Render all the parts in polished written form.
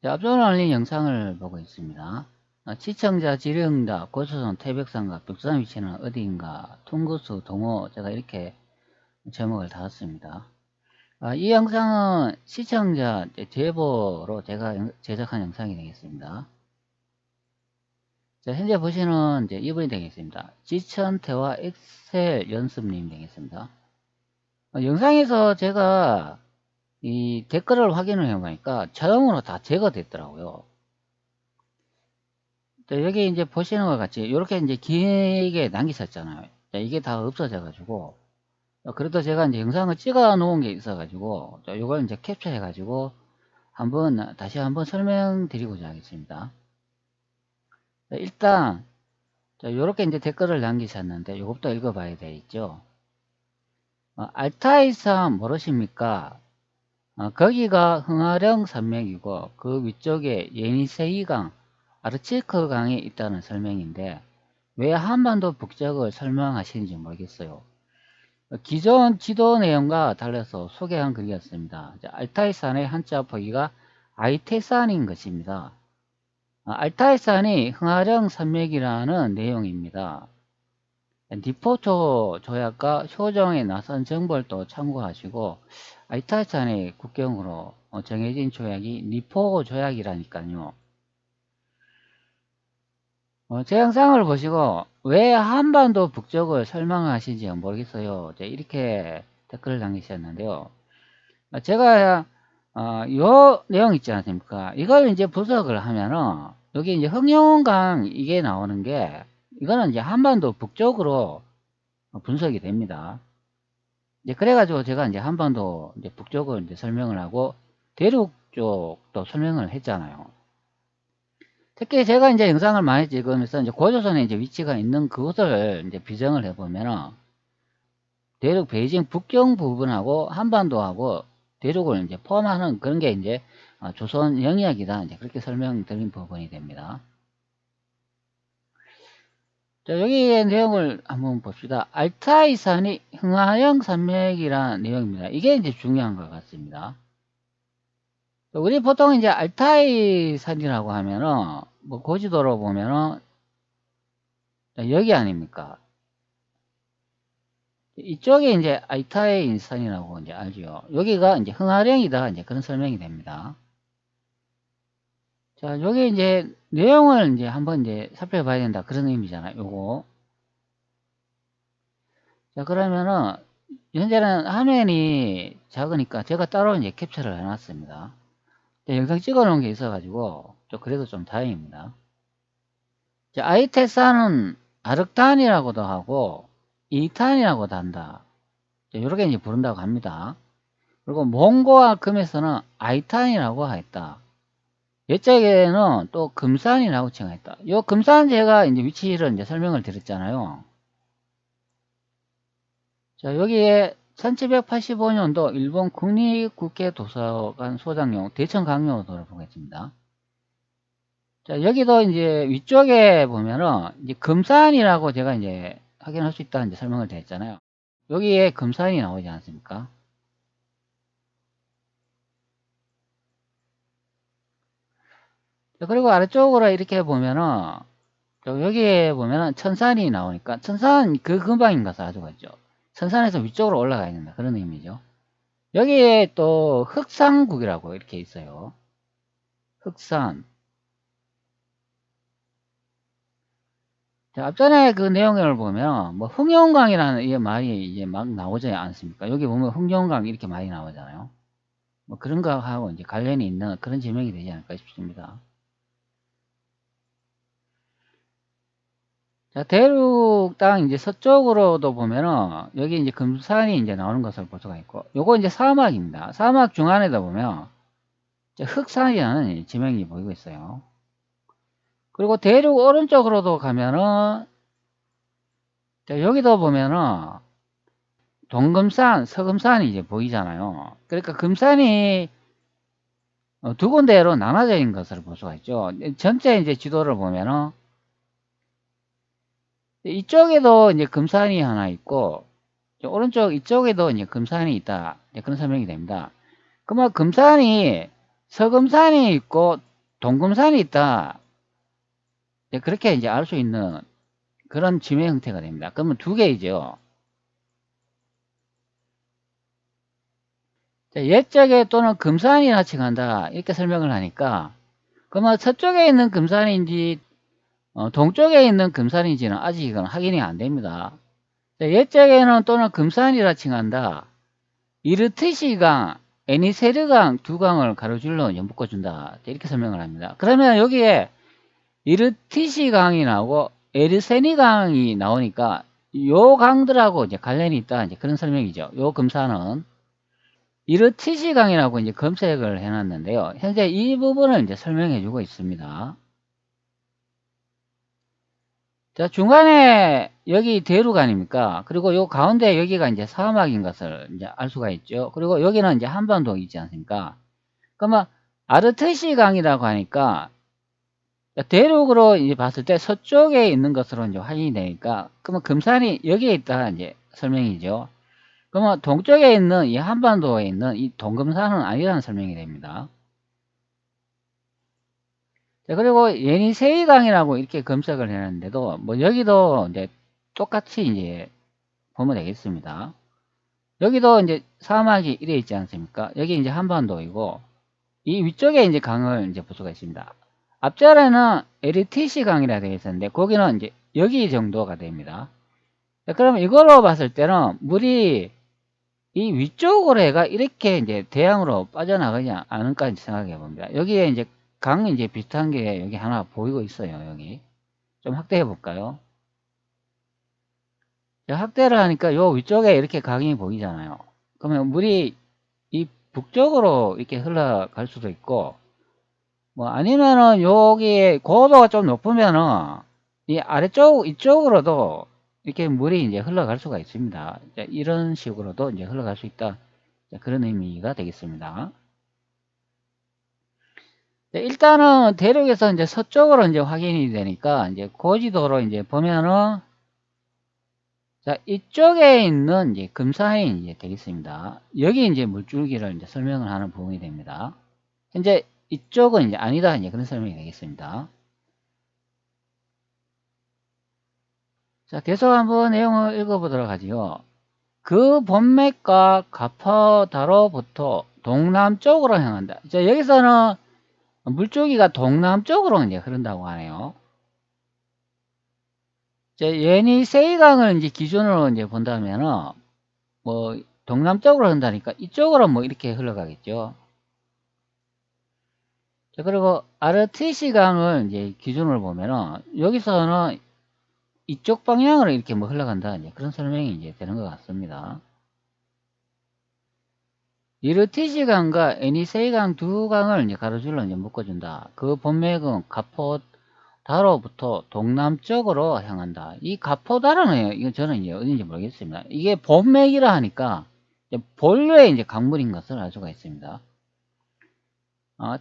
앞전에 올린 영상을 보고 있습니다. 시청자 지령자 고초선 태백산과 벽산 위치는 어디인가 퉁구수 동호 제가 이렇게 제목을 달았습니다. 이 영상은 시청자 제보로 제가 제작한 영상이 되겠습니다. 현재 보시는 이분이 되겠습니다. 지천태화 엑셀 연습님 되겠습니다. 영상에서 제가 이 댓글을 확인을 해보니까 자동으로 다 제거됐더라고요. 여기 이제 보시는 것 같이 이렇게 이제 길게 남기셨잖아요. 이게 다 없어져 가지고 그래도 제가 이제 영상을 찍어 놓은 게 있어 가지고 이걸 이제 캡처해 가지고 다시 한번 설명드리고자 하겠습니다. 일단 이렇게 이제 댓글을 남기셨는데 이것부터 읽어봐야 되겠죠. 알타이산 모르십니까? 거기가 흥하령 산맥이고 그 위쪽에 예니세이강 아르치크강이 있다는 설명인데 왜 한반도 북쪽을 설명하시는지 모르겠어요. 기존 지도 내용과 달라서 소개한 글이었습니다. 알타이산의 한자 포기가 아이테산인 것입니다. 알타이산이 흥하령 산맥이라는 내용입니다. 니포초 조약과 효정에 나선 정벌도 참고하시고 알타이산의 국경으로 정해진 조약이 니포 조약이라니까요. 제 영상을 보시고 왜 한반도 북쪽을 설명하시는지 모르겠어요. 이렇게 댓글을 남기셨는데요. 제가 요 내용 있지 않습니까? 이걸 이제 분석을 하면은 여기 이제 흥룡강 이게 나오는 게 이거는 이제 한반도 북쪽으로 분석이 됩니다. 이제 그래가지고 제가 이제 한반도 이제 북쪽을 이제 설명을 하고 대륙 쪽도 설명을 했잖아요. 특히 제가 이제 영상을 많이 찍으면서 이제 고조선에 이제 위치가 있는 그곳을 이제 비정을 해보면은 대륙 베이징 북경 부분하고 한반도하고 대륙을 이제 포함하는 그런 게 이제 조선 영역이다. 이제 그렇게 설명드린 부분이 됩니다. 자, 여기의 내용을 한번 봅시다. 알타이산이 흥하형 산맥이라는 내용입니다. 이게 이제 중요한 것 같습니다. 우리 보통 이제 알타이산이라고 하면은 뭐 고지도로 보면은 여기 아닙니까? 이쪽에 이제 알타이 산이라고 이제 알죠. 여기가 이제 흥하령이다. 이제 그런 설명이 됩니다. 자, 여기 이제 내용을 이제 한번 이제 살펴봐야 된다. 그런 의미잖아요. 요거. 자, 그러면은 현재는 화면이 작으니까 제가 따로 이제 캡처를 해놨습니다. 영상 찍어 놓은 게 있어가지고 그래도 좀 다행입니다. 자, 아이테산은 아르탄이라고도 하고 이탄이라고도 한다. 이렇게 이제 부른다고 합니다. 그리고 몽고와 금에서는 아이탄이라고 했다. 옛적에는 또 금산이라고 칭했다. 요 금산 제가 이제 위치를 이제 설명을 드렸잖아요. 자, 여기에 1785년도 일본 국립국회도서관 소장용 대천강령도를 보겠습니다. 자, 여기도 이제 위쪽에 보면은 이제 금산이라고 제가 이제 확인할 수 있다는 이제 설명을 드렸잖아요. 여기에 금산이 나오지 않습니까? 자, 그리고 아래쪽으로 이렇게 보면은 여기에 보면은 천산이 나오니까 천산 그 근방인 것을 알고 있죠. 천산에서 위쪽으로 올라가야 된다. 그런 의미죠. 여기에 또 흑산국이라고 이렇게 있어요. 흑산. 자, 앞전에 그 내용을 보면 뭐 흥룡강이라는 이 말이 이제 막 나오지 않습니까? 여기 보면 흥룡강 이렇게 많이 나오잖아요. 뭐 그런 거하고 이제 관련이 있는 그런 지명이 되지 않을까 싶습니다. 자, 대륙 땅 이제 서쪽으로도 보면은 여기 이제 금산이 이제 나오는 것을 볼 수가 있고 요거 이제 사막입니다. 사막 중앙에다 보면 흑산이라는 지명이 보이고 있어요. 그리고 대륙 오른쪽으로도 가면은 자, 여기도 보면은 동금산, 서금산이 이제 보이잖아요. 그러니까 금산이 두 군데로 나눠져 있는 것을 볼 수가 있죠. 전체 이제 지도를 보면은 이쪽에도 이제 금산이 하나 있고 오른쪽 이쪽에도 이제 금산이 있다. 그런 설명이 됩니다. 그러면 금산이 서금산이 있고 동금산이 있다. 그렇게 이제 알 수 있는 그런 지명 형태가 됩니다. 그러면 두 개이죠. 옛적에 또는 금산이 나칭한다. 이렇게 설명을 하니까, 그러면 서쪽에 있는 금산인지, 동쪽에 있는 금산인지는 아직 이건 확인이 안 됩니다. 옛적에는 또는 금산이라 칭한다. 이르트시강, 에니세르강 두 강을 가로줄로 묶어준다. 이렇게 설명을 합니다. 그러면 여기에 이르티시강이 나오고 에르세니강이 나오니까 요 강들하고 이제 관련이 있다. 이제 그런 설명이죠. 요 금산은 이르티시강이라고 이제 검색을 해놨는데요. 현재 이 부분을 이제 설명해주고 있습니다. 자, 중간에 여기 대륙 아닙니까? 그리고 요 가운데 여기가 이제 사막인 것을 이제 알 수가 있죠. 그리고 여기는 이제 한반도 있지 않습니까? 그러면 아르테시 강이라고 하니까 대륙으로 이제 봤을 때 서쪽에 있는 것으로 이제 확인이 되니까 그러면 금산이 여기에 있다 이제 설명이죠. 그러면 동쪽에 있는 이 한반도에 있는 이 동금산은 아니라는 설명이 됩니다. 자, 그리고 예니세이강이라고 이렇게 검색을 해놨는데도 뭐 여기도 이제 똑같이 이제 보면 되겠습니다. 여기도 이제 사막이 이래 있지 않습니까? 여기 이제 한반도이고 이 위쪽에 이제 강을 이제 볼 수가 있습니다. 앞자리는 LTC 강이라 되어 있었는데 거기는 이제 여기 정도가 됩니다. 자, 그러면 이걸로 봤을 때는 물이 이 위쪽으로 해가 이렇게 이제 대양으로 빠져나가지 않을까 생각해 봅니다. 여기에 이제 강 이제 비슷한 게 여기 하나 보이고 있어요. 여기 좀 확대해 볼까요? 확대를 하니까 요 위쪽에 이렇게 강이 보이잖아요. 그러면 물이 이 북쪽으로 이렇게 흘러갈 수도 있고, 뭐 아니면은 여기 고도가 좀 높으면은 이 아래쪽 이쪽으로도 이렇게 물이 이제 흘러갈 수가 있습니다. 이런 식으로도 이제 흘러갈 수 있다. 그런 의미가 되겠습니다. 일단은 대륙에서 이제 서쪽으로 이제 확인이 되니까 이제 고지도로 이제 보면은 자, 이쪽에 있는 이제 금산이 이제 되겠습니다. 여기 이제 물줄기를 이제 설명을 하는 부분이 됩니다. 현재 이쪽은 이제 아니다. 이제 그런 설명이 되겠습니다. 자, 계속 한번 내용을 읽어보도록 하지요. 그 본맥과 가퍼다로부터 동남쪽으로 향한다. 자, 여기서는 물줄기가 동남쪽으로 이제 흐른다고 하네요. 자, 예니세이강을 이제 기준으로 이제 본다면은 뭐 동남쪽으로 흐른다니까 이쪽으로 뭐 이렇게 흘러가겠죠. 자, 그리고 아르티시강을 이제 기준으로 보면은 여기서는 이쪽 방향으로 이렇게 뭐 흘러간다. 이제 그런 설명이 이제 되는 것 같습니다. 이르티시강과 에니세이강 두 강을 이제 가로줄로 이제 묶어준다. 그 본맥은 가포다로부터 동남쪽으로 향한다. 이 가포다로는 이거 저는 이제 어딘지 모르겠습니다. 이게 본맥이라 하니까 본류의 이제 강물인 것을 알 수가 있습니다.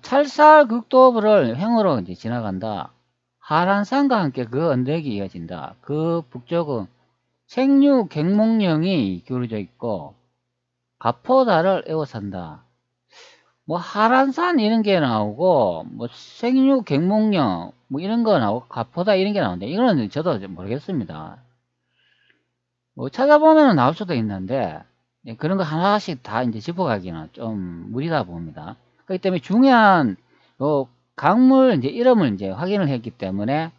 찰살 극도부를 횡으로 이제 지나간다. 하란산과 함께 그 언덕이 이어진다. 그 북쪽은 생류 갱목령이 기울어져 있고 가포다를 에워싼다. 뭐 하란산 이런 게 나오고 뭐 생류 갱목령 뭐 이런 거 나오고 가포다 이런 게 나오는데 이거는 저도 모르겠습니다. 뭐 찾아보면 나올 수도 있는데 그런 거 하나씩 다 이제 짚어가기는 좀 무리다 봅니다. 그렇기 때문에 중요한 요 강물 이제 이름을 이제 확인을 했기 때문에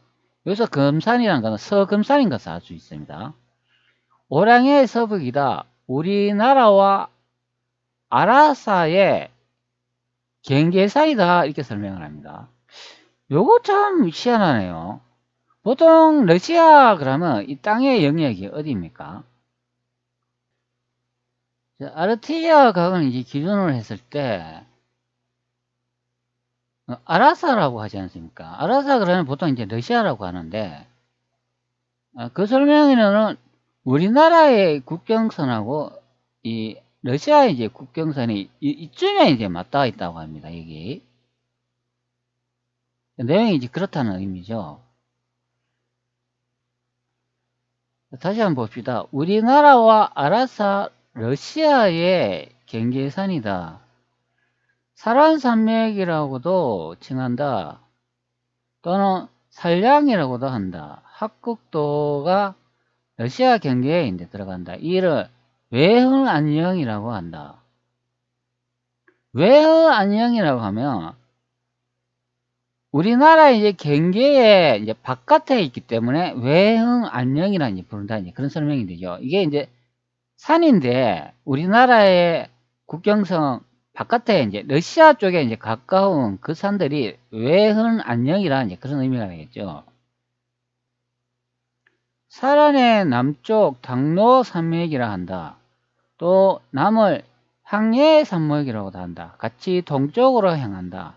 여기서 금산이라는 것은 서금산인 것을 알 수 있습니다. 오량의 서북이다. 우리나라와 아라사의 경계산이다. 이렇게 설명을 합니다. 요거 참 희한하네요. 보통 러시아 그러면 이 땅의 영역이 어디입니까? 아르티아 강을 이제 기준으로 했을 때 아라사라고 하지 않습니까? 아라사 그러면 보통 이제 러시아라고 하는데 그 설명에는 우리나라의 국경선하고 이 러시아의 이제 국경선이 이쯤에 이제 맞닿아 있다고 합니다. 여기 내용이 이제 그렇다는 의미죠. 다시 한번 봅시다. 우리나라와 아라사 러시아의 경계선이다. 사란산맥이라고도 칭한다. 또는 산량이라고도 한다. 합국도가 러시아 경계에 이제 들어간다. 이를 외흥안녕이라고 한다. 외흥안녕이라고 하면 우리나라 이제 경계에 이제 바깥에 있기 때문에 외흥안녕이라 이제 부른다. 이제 그런 설명이 되죠. 이게 이제 산인데 우리나라의 국경선 바깥에 이제 러시아 쪽에 이제 가까운 그 산들이 외흥안녕이라 이제 그런 의미가 되겠죠. 사란의 남쪽 당로 산맥이라 한다. 또 남을 항해 산맥이라고도 한다. 같이 동쪽으로 향한다.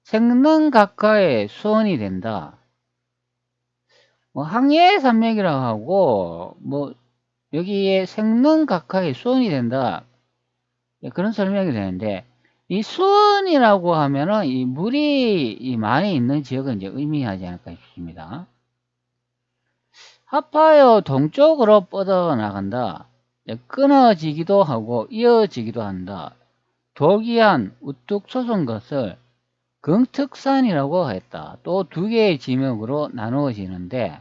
생릉 가까이 수원이 된다. 뭐 항해 산맥이라고 하고 뭐 여기에 생릉 가까이 수원이 된다. 그런 설명이 되는데 이 수원이라고 하면은 이 물이 많이 있는 지역을 이제 의미하지 않을까 싶습니다. 합하여 동쪽으로 뻗어나간다. 끊어지기도 하고 이어지기도 한다. 도기한 우뚝 솟은 것을 긍특산이라고 했다. 또 두 개의 지명으로 나누어지는데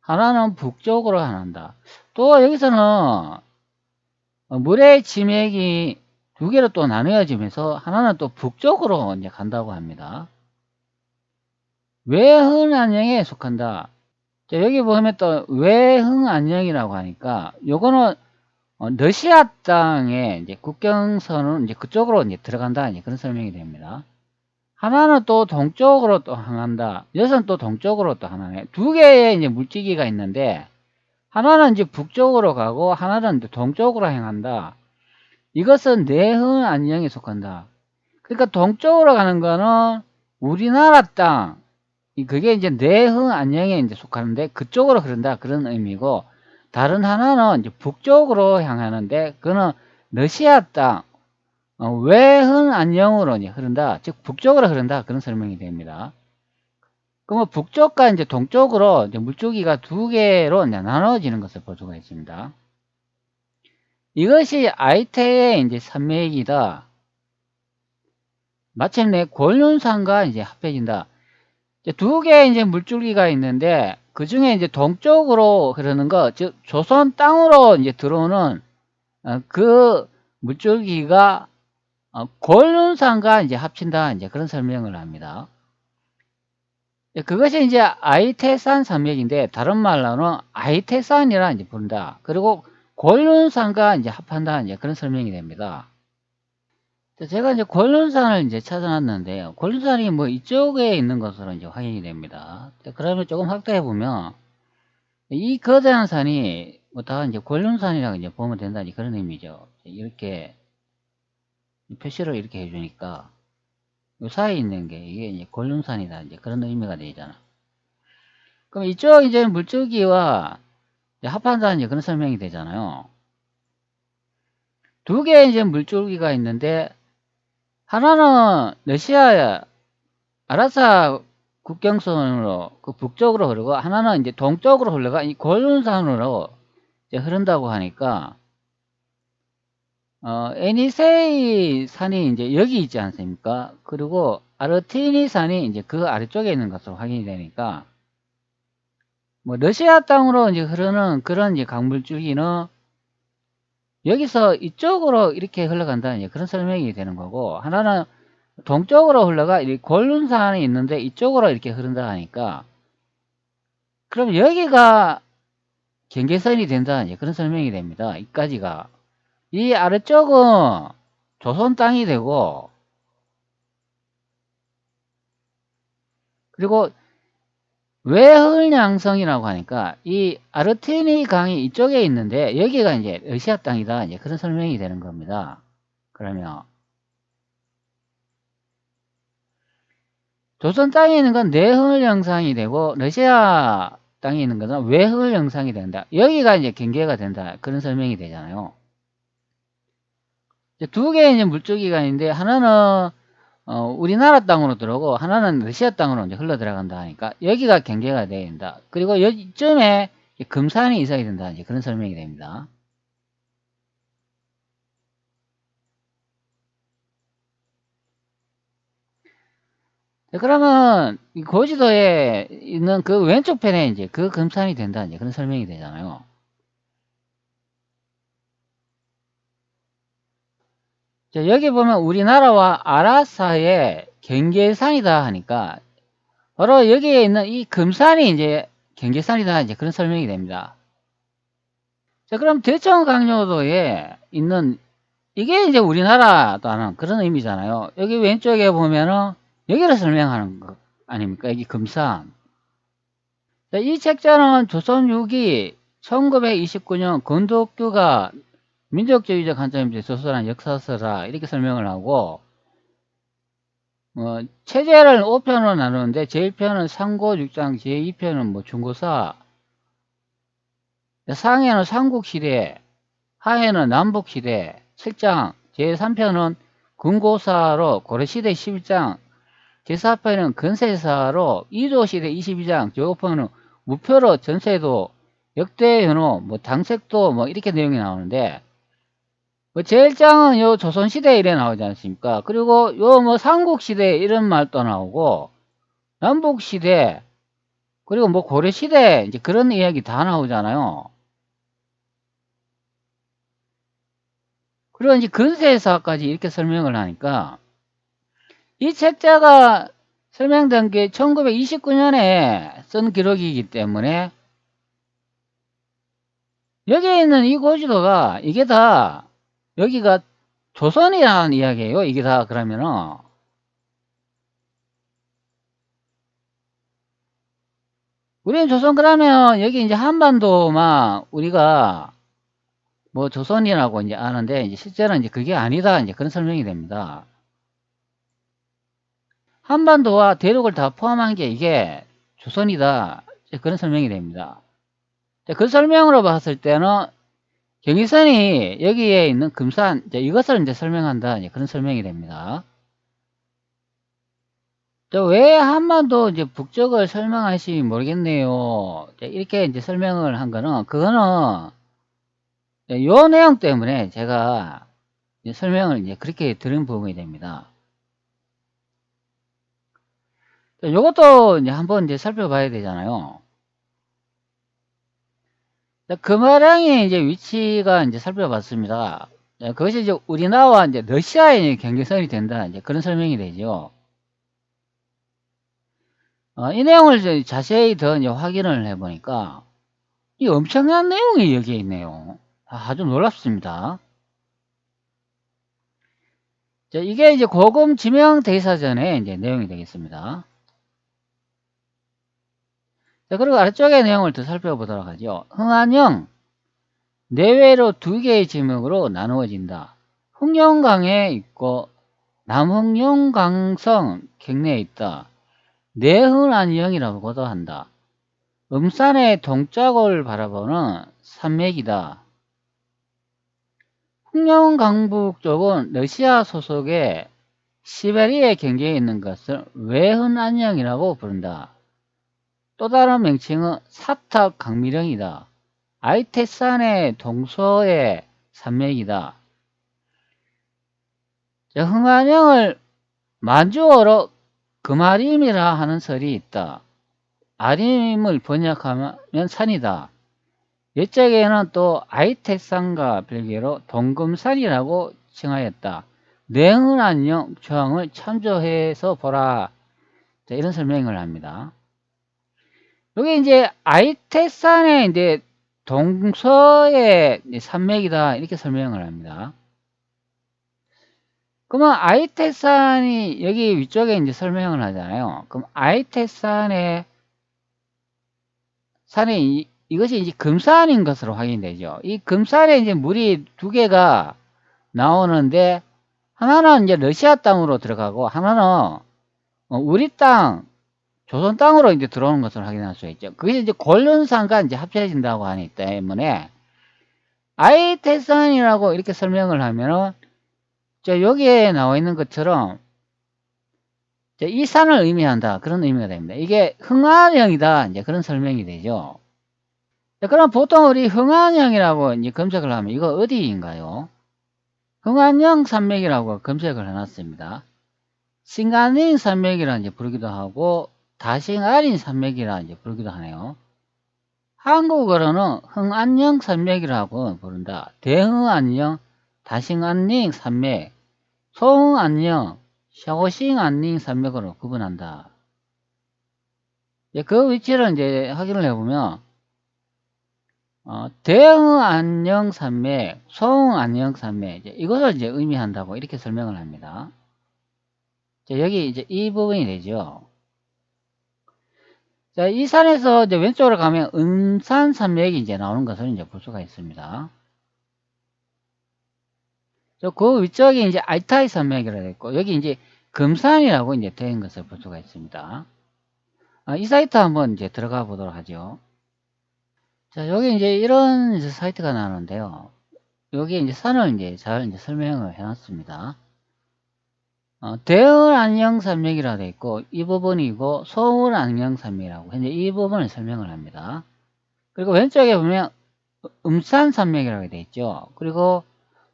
하나는 북쪽으로 한다. 또 여기서는 물의 지맥이 두 개로 또 나누어지면서 하나는 또 북쪽으로 이제 간다고 합니다. 외흥안녕에 속한다. 자, 여기 보면 또 외흥안녕이라고 하니까 요거는 러시아 땅의 이제 국경선은 이제 그쪽으로 이제 들어간다 이제 그런 설명이 됩니다. 하나는 또 동쪽으로 또 향한다. 여기서는 또 동쪽으로 또 하나네. 두 개의 이제 물질기가 있는데 하나는 이제 북쪽으로 가고 하나는 이제 동쪽으로 향한다. 이것은 내흥안녕에 속한다. 그러니까 동쪽으로 가는 거는 우리나라 땅, 그게 이제 내흥안녕에 이제 속하는데 그쪽으로 흐른다 그런 의미고 다른 하나는 이제 북쪽으로 향하는데 그거는 러시아 땅 외흥안녕으로 이제 흐른다. 즉 북쪽으로 흐른다 그런 설명이 됩니다. 그러면 북쪽과 이제 동쪽으로 이제 물줄기가 두 개로 이제 나눠지는 것을 볼 수가 있습니다. 이것이 아이테의 이제 산맥이다. 마침내 곤륜산과 이제 합해진다. 두 개의 이제 물줄기가 있는데 그 중에 이제 동쪽으로 흐르는 거, 즉 조선 땅으로 이제 들어오는 그 물줄기가 곤륜산과 이제 합친다. 이제 그런 설명을 합니다. 그것이 이제 아이테산 산맥인데 다른 말로는 아이테산이라 이제 부른다. 그리고 곤륜산과 이제 합한다. 이제 그런 설명이 됩니다. 제가 이제 곤륜산을 이제 찾아놨는데요. 곤륜산이 뭐 이쪽에 있는 것으로 이제 확인이 됩니다. 그러면 조금 확대해 보면 이 거대한 산이 뭐 다 이제 곤륜산이라고 이제 보면 된다. 그런 의미죠. 이렇게 표시를 이렇게 해주니까 요 사이에 있는 게 이게 이제 곤륜산이다. 이제 그런 의미가 되잖아. 그럼 이쪽 이제 물줄기와 합한다. 이제 그런 설명이 되잖아요. 두 개의 이제 물줄기가 있는데 하나는 러시아 아라사 국경선으로 그 북쪽으로 흐르고 하나는 이제 동쪽으로 흘러가 이 곤륜산으로 이제 흐른다고 하니까 에니세이 산이 이제 여기 있지 않습니까? 그리고 아르티니 산이 이제 그 아래쪽에 있는 것으로 확인이 되니까 뭐 러시아 땅으로 이제 흐르는 그런 이제 강물줄기는 여기서 이쪽으로 이렇게 흘러간다는 이제 그런 설명이 되는 거고 하나는 동쪽으로 흘러가 이 곤륜산이 있는데 이쪽으로 이렇게 흐른다 하니까 그럼 여기가 경계선이 된다 이제 그런 설명이 됩니다. 이까지가 이 아래쪽은 조선 땅이 되고 그리고 외흥양성이라고 하니까 이 아르티니 강이 이쪽에 있는데 여기가 이제 러시아 땅이다 이제 그런 설명이 되는 겁니다. 그러면 조선 땅에 있는 건 내흥을 형상이 되고 러시아 땅에 있는 것은 외흥을 형상이 된다. 여기가 이제 경계가 된다. 그런 설명이 되잖아요. 두 개의 이제 물줄기가 있는데 하나는 우리나라 땅으로 들어오고 하나는 러시아 땅으로 이제 흘러 들어간다 하니까 여기가 경계가 돼야 된다. 그리고 여기쯤에 금산이 있어야 된다. 이제 그런 설명이 됩니다. 그러면 이 고지도에 있는 그 왼쪽 편에 이제 그 금산이 된다 이제 그런 설명이 되잖아요. 자, 여기 보면 우리나라와 아라사의 경계산이다 하니까 바로 여기에 있는 이 금산이 이제 경계산이다 이제 그런 설명이 됩니다. 자, 그럼 대청강요도에 있는 이게 이제 우리나라라는 그런 의미잖아요. 여기 왼쪽에 보면은 여기를 설명하는 거 아닙니까? 여기 금산. 자, 이 책자는 조선 6기 1929년 건덕규가 민족주의적 관점에서 조선한 역사서라 이렇게 설명을 하고 체제를 5편으로 나누는데 제1편은 상고 6장, 제2편은 뭐 중고사, 상해는 삼국시대, 하해는 남북시대, 7장, 제3편은 군고사로 고려시대 11장, 제4편은 근세사로 이조시대 22장, 제5편은 무표로 전세도, 역대현호, 뭐 당색도 뭐 이렇게 내용이 나오는데 뭐 제1장은 요 조선시대 이래 나오지 않습니까? 그리고 요 뭐 삼국시대 이런 말도 나오고 남북시대 그리고 뭐 고려시대 이제 그런 이야기 다 나오잖아요. 그리고 이제 근세사까지 이렇게 설명을 하니까 이 책자가 설명된 게 1929년에 쓴 기록이기 때문에 여기에 있는 이 고지도가 이게 다 여기가 조선이라는 이야기예요. 이게 다 그러면은 우리는 조선 그러면 여기 이제 한반도만 우리가 뭐 조선이라고 이제 아는데 이제 실제는 이제 그게 아니다 이제 그런 설명이 됩니다. 한반도와 대륙을 다 포함한 게 이게 조선이다 그런 설명이 됩니다. 그 설명으로 봤을 때는 경의선이 여기에 있는 금산 이것을 이제 설명한다 이제 그런 설명이 됩니다. 왜 한반도 이제 북쪽을 설명하시 모르겠네요. 이렇게 이제 설명을 한 거는 그거는 요 내용 때문에 제가 이제 설명을 이제 그렇게 들은 부분이 됩니다. 요것도 이제 한번 이제 살펴봐야 되잖아요. 금화량의 이제 위치가 이제 살펴봤습니다. 그것이 이제 우리나라와 이제 러시아의 경계선이 된다. 이제 그런 설명이 되죠. 이 내용을 이제 자세히 더 이제 확인을 해보니까 이 엄청난 내용이 여기에 있네요. 아주 놀랍습니다. 자, 이게 이제 고금 지명 대사전의 이제 내용이 되겠습니다. 자, 그리고 아래쪽의 내용을 더 살펴보도록 하죠. 흥한영, 내외로 두 개의 지명으로 나누어진다. 흥룡강에 있고 남흥룡강성 경내에 있다. 내흥안영이라고도 한다. 음산의 동작을 바라보는 산맥이다. 흥룡강북 쪽은 러시아 소속의 시베리아 경계에 있는 것을 외흥안영이라고 부른다. 또 다른 명칭은 사탑 강미령이다. 아이테산의 동서의 산맥이다. 흥안영을 만주어로 금아림이라 하는 설이 있다. 아림을 번역하면 산이다. 옛적에는 또 아이텍산과 별개로 동금산이라고 칭하였다. 내흥안영 조항을 참조해서 보라. 자, 이런 설명을 합니다. 여기 이제 아이텍산의 이제 동서의 산맥이다 이렇게 설명을 합니다. 그러면 아이텍산이 여기 위쪽에 이제 설명을 하잖아요. 그럼 아이텍산의 산이 이것이 이제 금산인 것으로 확인되죠. 이 금산에 이제 물이 두 개가 나오는데 하나는 이제 러시아 땅으로 들어가고 하나는 우리 땅 조선 땅으로 이제 들어오는 것을 확인할 수 있죠. 그게 이제 곤륜산과 이제 합쳐진다고 하기 때문에 아이텍산이라고 이렇게 설명을 하면은 여기에 나와 있는 것처럼 이 산을 의미한다 그런 의미가 됩니다. 이게 흥안영이다 이제 그런 설명이 되죠. 그럼 보통 우리 흥안영이라고 이제 검색을 하면 이거 어디인가요? 흥안영 산맥이라고 검색을 해놨습니다. 싱아닝 산맥이라 이제 부르기도 하고 다싱아린 산맥이라 이제 부르기도 하네요. 한국어로는 흥안녕 산맥이라고 부른다. 대흥안녕, 다싱안닝 산맥, 소흥안녕, 샤오싱안닝 산맥으로 구분한다. 그 위치를 이제 확인을 해보면 대흥안녕 산맥, 소흥안녕 산맥 이것을 이제 의미한다고 이렇게 설명을 합니다. 여기 이제 이 부분이 되죠. 자, 이 산에서 이제 왼쪽으로 가면 은산산맥이 이제 나오는 것을 이제 볼 수가 있습니다. 그 위쪽에 이제 알타이 산맥이라고 되어 있고, 여기 이제 금산이라고 이제 되어 있는 것을 볼 수가 있습니다. 이 사이트 한번 이제 들어가 보도록 하죠. 자, 여기 이제 이런 이제 사이트가 나오는데요. 여기 이제 산을 이제 잘 이제 설명을 해놨습니다. 대을안녕산맥이라고 되어 있고, 이 부분이고, 서울안녕산맥이라고, 현재 이 부분을 설명을 합니다. 그리고 왼쪽에 보면 음산산맥이라고 되어 있죠. 그리고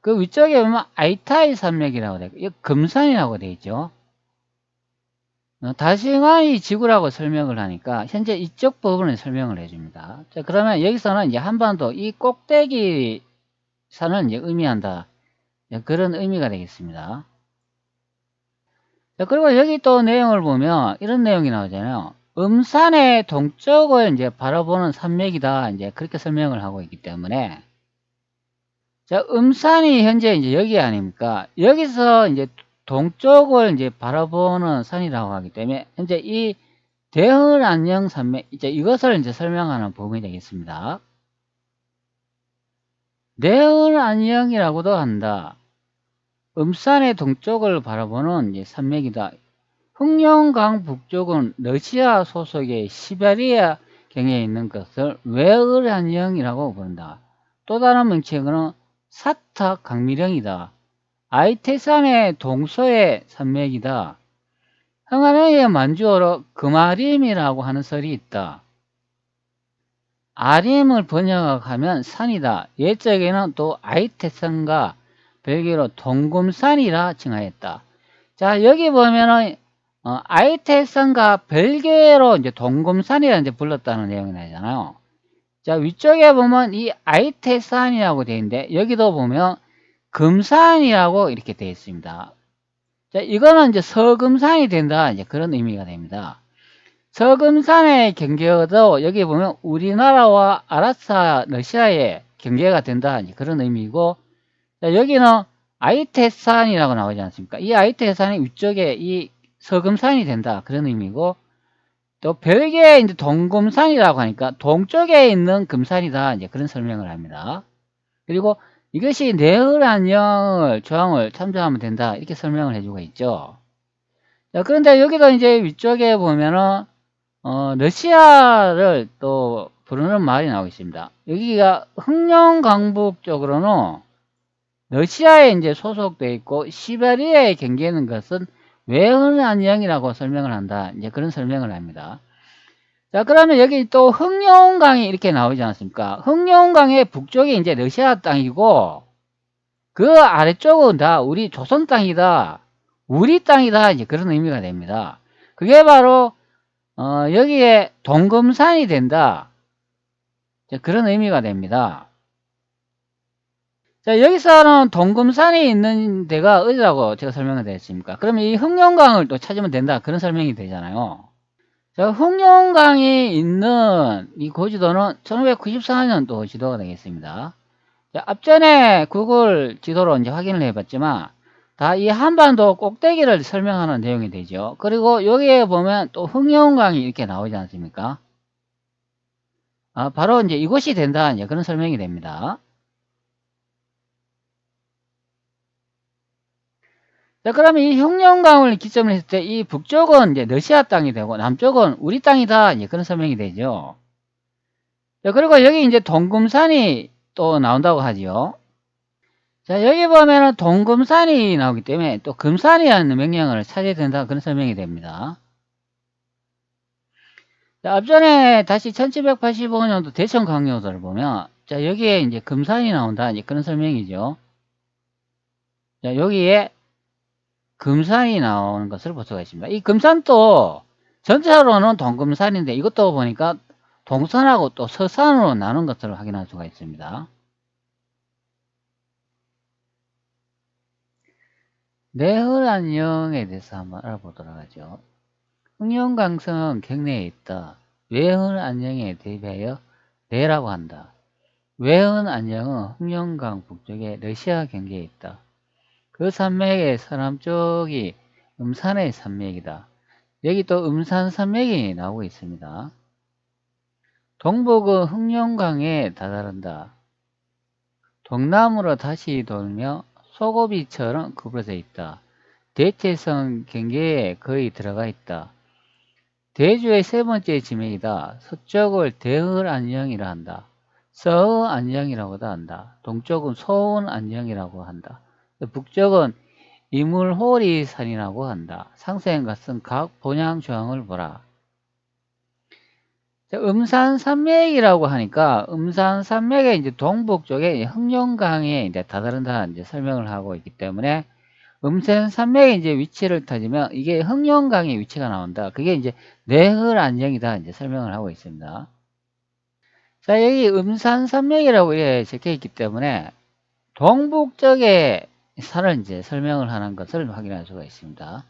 그 위쪽에 보면 아이타이 산맥이라고 되어 있고, 금산이라고 되어 있죠. 다싱아이 지구라고 설명을 하니까 현재 이쪽 부분을 설명을 해줍니다. 자, 그러면 여기서는 이제 한반도 이 꼭대기 산을 이제 의미한다. 그런 의미가 되겠습니다. 자, 그리고 여기 또 내용을 보면 이런 내용이 나오잖아요. 음산의 동쪽을 이제 바라보는 산맥이다. 이제 그렇게 설명을 하고 있기 때문에. 자, 음산이 현재 이제 여기 아닙니까? 여기서 이제 동쪽을 이제 바라보는 산이라고 하기 때문에 현재 이 대흥안녕 산맥 이제 이것을 이제 설명하는 부분이 되겠습니다. 대흥안녕이라고도 한다. 음산의 동쪽을 바라보는 이제 산맥이다. 흑룡강 북쪽은 러시아 소속의 시베리아 경에 있는 것을 외을안녕이라고 부른다. 또 다른 명칭으로는 사타 강미령이다. 아이태산의 동서의 산맥이다. 흥하령의 만주어로 금아림이라고 하는 설이 있다. 아림을 번역하면 산이다. 옛적에는 또 아이태산과 벨기에로 동금산이라 칭하였다. 자, 여기 보면은 아이태산과 벨기에로 이제 동금산이라 이제 불렀다는 내용이 나잖아요. 자, 위쪽에 보면 이 아이태산이라고 되어 있는데 여기도 보면 금산이라고 이렇게 되어 있습니다. 자, 이거는 이제 서금산이 된다. 이제 그런 의미가 됩니다. 서금산의 경계도 여기 보면 우리나라와 아라사 러시아의 경계가 된다. 이제 그런 의미고, 자, 여기는 아이태산이라고 나오지 않습니까? 이 아이태산이 위쪽에 이 서금산이 된다. 그런 의미고, 또 벨기에 이제 동금산이라고 하니까 동쪽에 있는 금산이다. 이제 그런 설명을 합니다. 그리고 이것이 내을안녕 조항을 참조하면 된다. 이렇게 설명을 해주고 있죠. 자, 그런데 여기도 이제 위쪽에 보면은, 러시아를 또 부르는 말이 나오고 있습니다. 여기가 흑룡강북 쪽으로는 러시아에 이제 소속되어 있고, 시베리아에 경계하는 것은 외을안녕이라고 설명을 한다. 이제 그런 설명을 합니다. 자, 그러면 여기 또 흑룡강이 이렇게 나오지 않습니까? 흑룡강의 북쪽이 이제 러시아 땅이고, 그 아래쪽은 다 우리 조선 땅이다. 우리 땅이다. 이제 그런 의미가 됩니다. 그게 바로, 여기에 동금산이 된다. 그런 의미가 됩니다. 자, 여기서는 동금산이 있는 데가 어디라고 제가 설명을 드렸습니까? 그러면 이 흑룡강을 또 찾으면 된다. 그런 설명이 되잖아요. 자, 흑룡강이 있는 이 고지도는 1994년도 지도가 되겠습니다. 자, 앞전에 구글 지도로 이제 확인을 해봤지만 다 이 한반도 꼭대기를 설명하는 내용이 되죠. 그리고 여기에 보면 또 흑룡강이 이렇게 나오지 않습니까? 바로 이제 이곳이 된다. 이제 그런 설명이 됩니다. 자, 그러면 이 흑룡강을 기점으로 했을 때 이 북쪽은 이제 러시아 땅이 되고 남쪽은 우리 땅이다. 이제 그런 설명이 되죠. 자, 그리고 여기 이제 동금산이 또 나온다고 하지요. 자, 여기 보면은 동금산이 나오기 때문에 또 금산이라는 명령을 찾아야 된다. 그런 설명이 됩니다. 자, 앞전에 다시 1785년도 대천 강요도를 보면, 자, 여기에 이제 금산이 나온다. 이제 그런 설명이죠. 자, 여기에 금산이 나오는 것을 볼 수가 있습니다. 이 금산도 전체로는 동금산인데 이것도 보니까 동산하고 또 서산으로 나눈 것을 확인할 수가 있습니다. 내허안령에 대해서 한번 알아보도록 하죠. 흥룡강성 경내에 있다. 외헌안령에 대비하여 내라고 한다. 외헌안령은 흥룡강 북쪽에 러시아 경계에 있다. 그 산맥의 서남쪽이 음산의 산맥이다. 여기 또 음산 산맥이 나오고 있습니다. 동북은 흥룡강에 다다른다. 동남으로 다시 돌며 소고비처럼 구부러져 있다. 대체성 경계에 거의 들어가 있다. 대주의 세 번째 지명이다. 서쪽을 대흥안령이라 한다. 서흥안령이라고도 한다. 동쪽은 소운안령이라고 한다. 북쪽은 이물호리산이라고 한다. 상세한 것은 각 본향 조항을 보라. 음산산맥이라고 하니까 음산산맥의 이제 동북 쪽에 흥룡강에 이제 다다른다 이제 설명을 하고 있기 때문에 음산산맥의 이제 위치를 따지면 이게 흥룡강의 위치가 나온다. 그게 이제 내허안령이다 이제 설명을 하고 있습니다. 자, 여기 음산산맥이라고 이렇게 적혀 있기 때문에 동북 쪽에 산을 이제 설명을 하는 것을 확인할 수가 있습니다.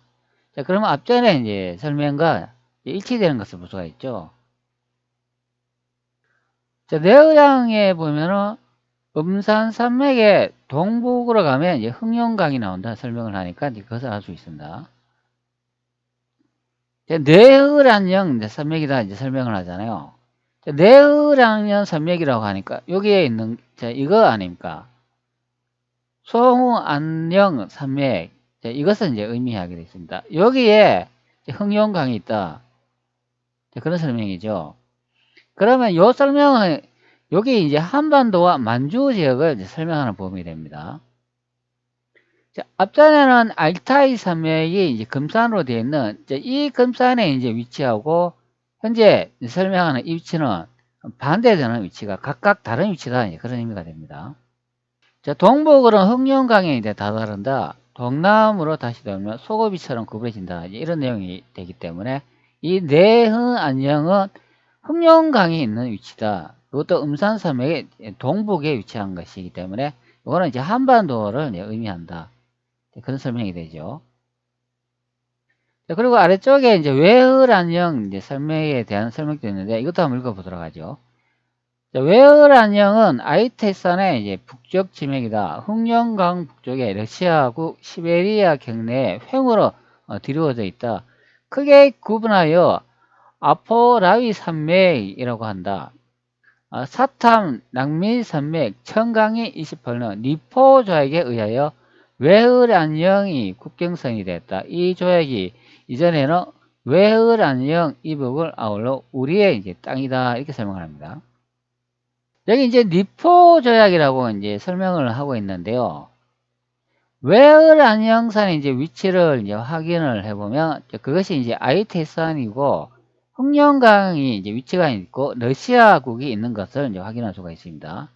자, 그러면 앞전에 이제 설명과 일치되는 것을 볼 수가 있죠. 자, 내의양에 보면은 음산산맥의 동북으로 가면 이제 흥룡강이 나온다 설명을 하니까 이제 그것을 알 수 있습니다. 내의량령 산맥이다 이제 설명을 하잖아요. 내의량령 산맥이라고 하니까 여기에 있는 이거 아닙니까? 송우안령 산맥 이것은 이제 의미하게 되어 있습니다. 여기에 흥룡강이 있다. 그런 설명이죠. 그러면 요 설명은 여기 이제 한반도와 만주 지역을 이제 설명하는 범위 됩니다. 자, 앞전에는 알타이 산맥이 이제 금산으로 되어 있는 이 금산에 이제 위치하고 현재 설명하는 이 위치는 반대되는 위치가 각각 다른 위치다 이제 그런 의미가 됩니다. 자, 동북으로는 흥룡강에 이제 다다른다. 동남으로 다시 돌면 소고비처럼 구부러진다. 이런 내용이 되기 때문에 이 내흥안령은 흥룡강이 있는 위치다. 그것도 음산산맥의 동북에 위치한 것이기 때문에 이거는 이제 한반도를 의미한다. 그런 설명이 되죠. 자, 그리고 아래쪽에 이제 외허안령 이제 설명에 대한 설명도 있는데 이것도 한번 읽어보도록 하죠. 외허안령은 아이테산의 이제 북쪽 지맥이다. 흥룡강 북쪽에 러시아국 시베리아 경내에 횡으로 뒤루어져 있다. 크게 구분하여 아포라위 산맥이라고 한다. 사탐 낭민산맥 청강이 28년 니포 조약에 의하여 외허안령이 국경선이 됐다. 이 조약이 이전에는 외허안령 이북을 아울러 우리의 이제 땅이다 이렇게 설명을 합니다. 여기 이제 니포 조약이라고 이제 설명을 하고 있는데요. 외허안령산의 이제 위치를 이제 확인을 해보면 그것이 이제 아이테산이고 흥룡강이 이제 위치가 있고 러시아국이 있는 것을 이제 확인할 수가 있습니다.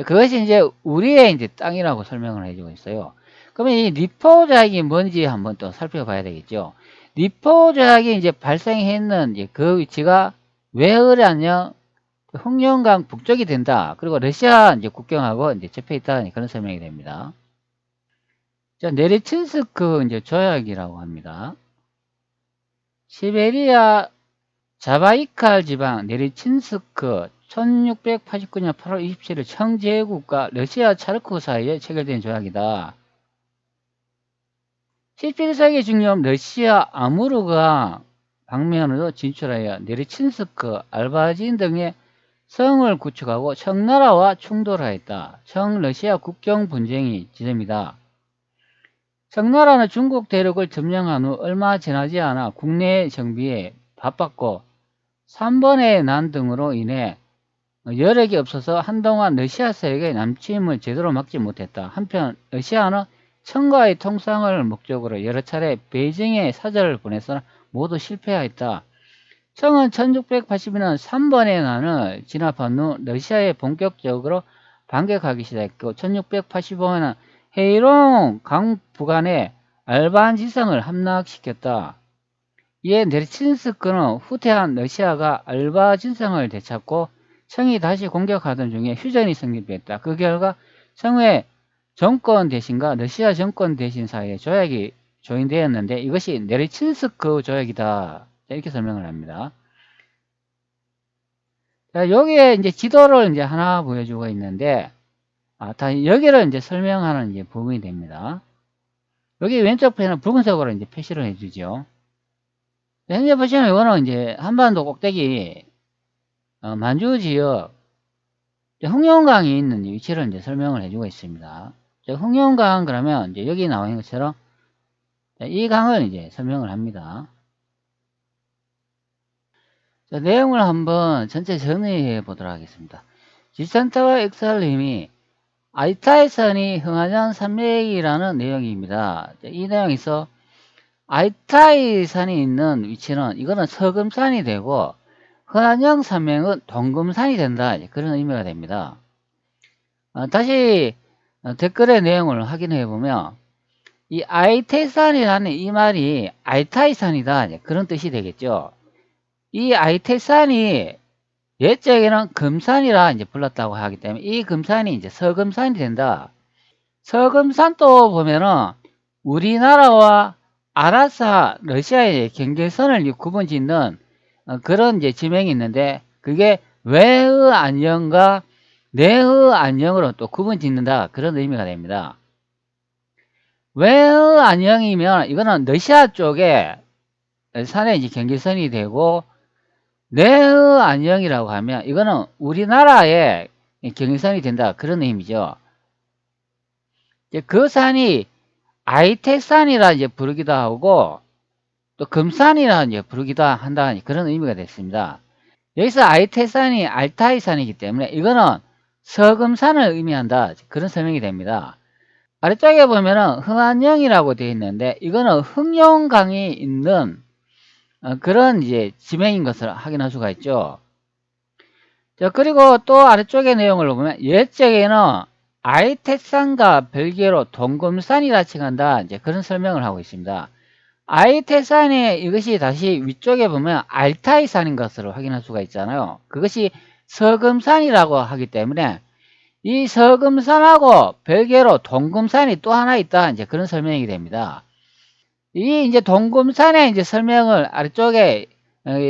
그것이 이제 우리의 이제 땅이라고 설명을 해주고 있어요. 그러면 이 니포 조약이 뭔지 한번 또 살펴봐야 되겠죠. 니포 조약이 이제 발생했는 이제 그 위치가 외허안령 흥룡강 북쪽이 된다. 그리고 러시아 이제 국경하고 이제 접해 있다. 그런 설명이 됩니다. 자, 네리친스크 이제 조약이라고 합니다. 시베리아 자바이칼 지방 네리친스크 1689년 8월 27일 청제국과 러시아 차르크 사이에 체결된 조약이다. 17세기 중엽 러시아 아무르가 방면으로 진출하여 네리친스크, 알바진 등의 성을 구축하고 청나라와 충돌하였다. 청러시아 국경 분쟁이 지점이다. 청나라는 중국 대륙을 점령한 후 얼마 지나지 않아 국내 정비에 바빴고 3번의 난 등으로 인해 여력이 없어서 한동안 러시아 세력의 남침을 제대로 막지 못했다. 한편 러시아는 청과의 통상을 목적으로 여러 차례 베이징에 사절을 보내서 모두 실패하였다. 청은 1680년 3번의 난을 진압한 후 러시아에 본격적으로 반격하기 시작했고 1685년 헤이롱 강 부근에 알반 지성을 함락시켰다. 이에 네르친스크는 후퇴한 러시아가 알바 진성을 되찾고 청이 다시 공격하던 중에 휴전이 성립했다. 그 결과 청의 정권 대신과 러시아 정권 대신 사이에 조약이 조인되었는데 이것이 네르친스크 조약이다. 이렇게 설명을 합니다. 자, 여기에 이제 지도를 이제 하나 보여주고 있는데, 다 여기를 이제 설명하는 이제 부분이 됩니다. 여기 왼쪽 편은 붉은색으로 이제 표시를 해주죠. 현재 보시면 이거는 이제 한반도 꼭대기 만주 지역 흥룡강이 있는 위치를 이제 설명을 해주고 있습니다. 흥룡강 그러면 이제 여기 나와 있는 것처럼 이 강을 이제 설명을 합니다. 자, 내용을 한번 전체 정리해 보도록 하겠습니다. 지산타와 엑살님이 아이타이산이 흥하전 산맥이라는 내용입니다. 이 내용에서 아이타이산이 있는 위치는 이거는 서금산이 되고 흥하전 산맥은 동금산이 된다. 그런 의미가 됩니다. 다시 댓글의 내용을 확인해 보면 이 아이테산이라는 이 말이 아이타이산이다. 그런 뜻이 되겠죠. 이 아이테산이 옛적에는 금산이라 이제 불렀다고 하기 때문에 이 금산이 이제 서금산이 된다. 서금산도 보면은 우리나라와 아라사 러시아의 경계선을 구분 짓는 그런 이제 지명이 있는데 그게 외의 안녕과 내의 안녕으로 또 구분 짓는다 그런 의미가 됩니다. 외의 안녕이면 이거는 러시아 쪽에 산의 이제 경계선이 되고 내의 안녕이라고 하면 이거는 우리나라의 경계선이 된다 그런 의미죠. 그 산이 아이텍산이라 이제 부르기도 하고 또 금산이라 이제 부르기도 한다 그런 의미가 됐습니다. 여기서 아이텍산이 알타이산이기 때문에 이거는 서금산을 의미한다 그런 설명이 됩니다. 아래쪽에 보면은 흥안령이라고 되어 있는데 이거는 흥룡강이 있는 그런 이제 지명인 것을 확인할 수가 있죠. 자, 그리고 또 아래쪽의 내용을 보면 옛적에는 아이텍산과 별개로 동금산이라 칭한다 이제 그런 설명을 하고 있습니다. 아이텍산이 이것이 다시 위쪽에 보면 알타이산인 것으로 확인할 수가 있잖아요. 그것이 서금산이라고 하기 때문에 이 서금산하고 별개로 동금산이 또 하나 있다 이제 그런 설명이 됩니다. 이 이제 동금산의 이제 설명을 아래쪽에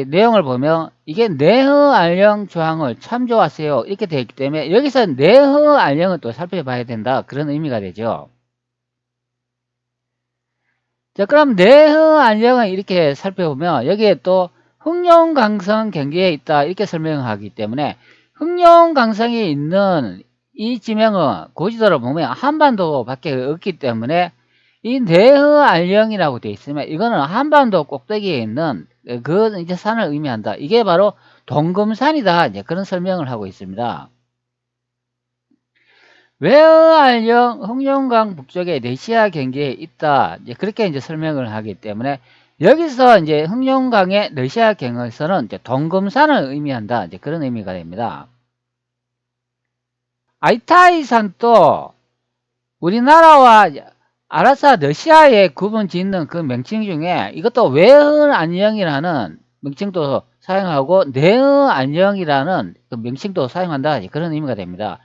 내용을 보면 이게 내허 안령 조항을 참조하세요 이렇게 되어 있기 때문에 여기서 내허 안령을 또 살펴봐야 된다 그런 의미가 되죠. 자, 그럼 내허 안령을 이렇게 살펴보면 여기에 또 흥룡강성 경계에 있다 이렇게 설명하기 때문에 흥룡강성이 있는 이 지명은 고지도를 보면 한반도밖에 없기 때문에 이 내허 안령이라고 되어 있으면 이거는 한반도 꼭대기에 있는 그 이제 산을 의미한다. 이게 바로 동금산이다. 이제 그런 설명을 하고 있습니다. 외허 안령 흥룡강 북쪽에 러시아 경계에 있다. 이제 그렇게 이제 설명을 하기 때문에 여기서 이제 흥룡강의 러시아 경에서는 이제 동금산을 의미한다. 이제 그런 의미가 됩니다. 아이타이산도 우리나라와 아라사 러시아의 구분 짓는 그 명칭 중에 이것도 외의 안녕이라는 명칭도 사용하고 내의 안녕이라는 그 명칭도 사용한다 그런 의미가 됩니다.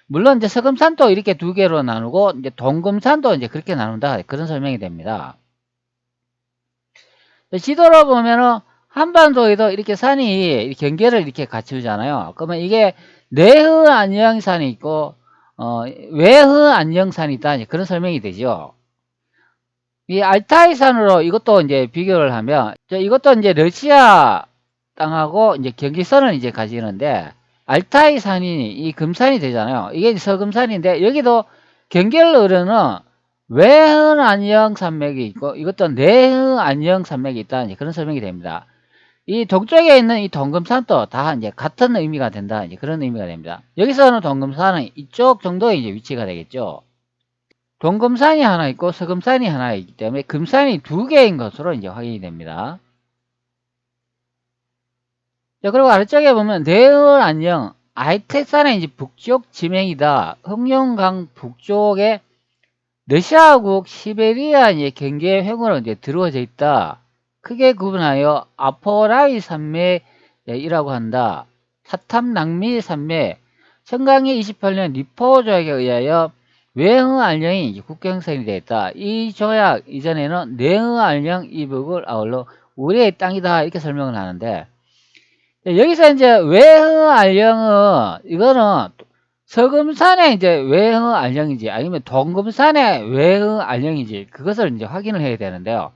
물론 이제 서금산도 이렇게 두 개로 나누고 이제 동금산도 이제 그렇게 나눈다 그런 설명이 됩니다. 지도로 보면은 한반도에도 이렇게 산이 경계를 이렇게 갖추잖아요. 그러면 이게 내의 안녕산이 있고 외의 안녕산이 있다 그런 설명이 되죠. 이 알타이산으로 이것도 이제 비교를 하면 이것도 이제 러시아 땅하고 이제 경계선을 이제 가지는데 알타이산이 이 금산이 되잖아요. 이게 서금산인데 여기도 경계를 흐르는 외의 안녕 산맥이 있고 이것도 내의 안녕 산맥이 있다 이제 그런 설명이 됩니다. 이 동쪽에 있는 이 동금산도 다 이제 같은 의미가 된다 이제 그런 의미가 됩니다. 여기서는 동금산은 이쪽 정도의 이제 위치가 되겠죠. 동금산이 하나 있고 서금산이 하나 있기 때문에 금산이 두 개인 것으로 이제 확인이 됩니다. 자, 그리고 아래쪽에 보면 내을 안녕 아이텍산의 이제 북쪽 지명이다. 흥룡강 북쪽에 러시아국 시베리아 이제 경계 횡으로 이제 들어져 있다. 크게 구분하여 아포라이 산맥이라고 한다. 사탐낭미 산맥, 청강리 28년 리포 조약에 의하여 외흥 알령이 국경선이 되었다. 이 조약 이전에는 내흥 알령 이북을 아울러 우리의 땅이다 이렇게 설명을 하는데, 여기서 이제 외흥 알령은 이거는 서금산의 이제 외흥 알령인지 아니면 동금산의 외흥 알령인지 그것을 이제 확인을 해야 되는데요.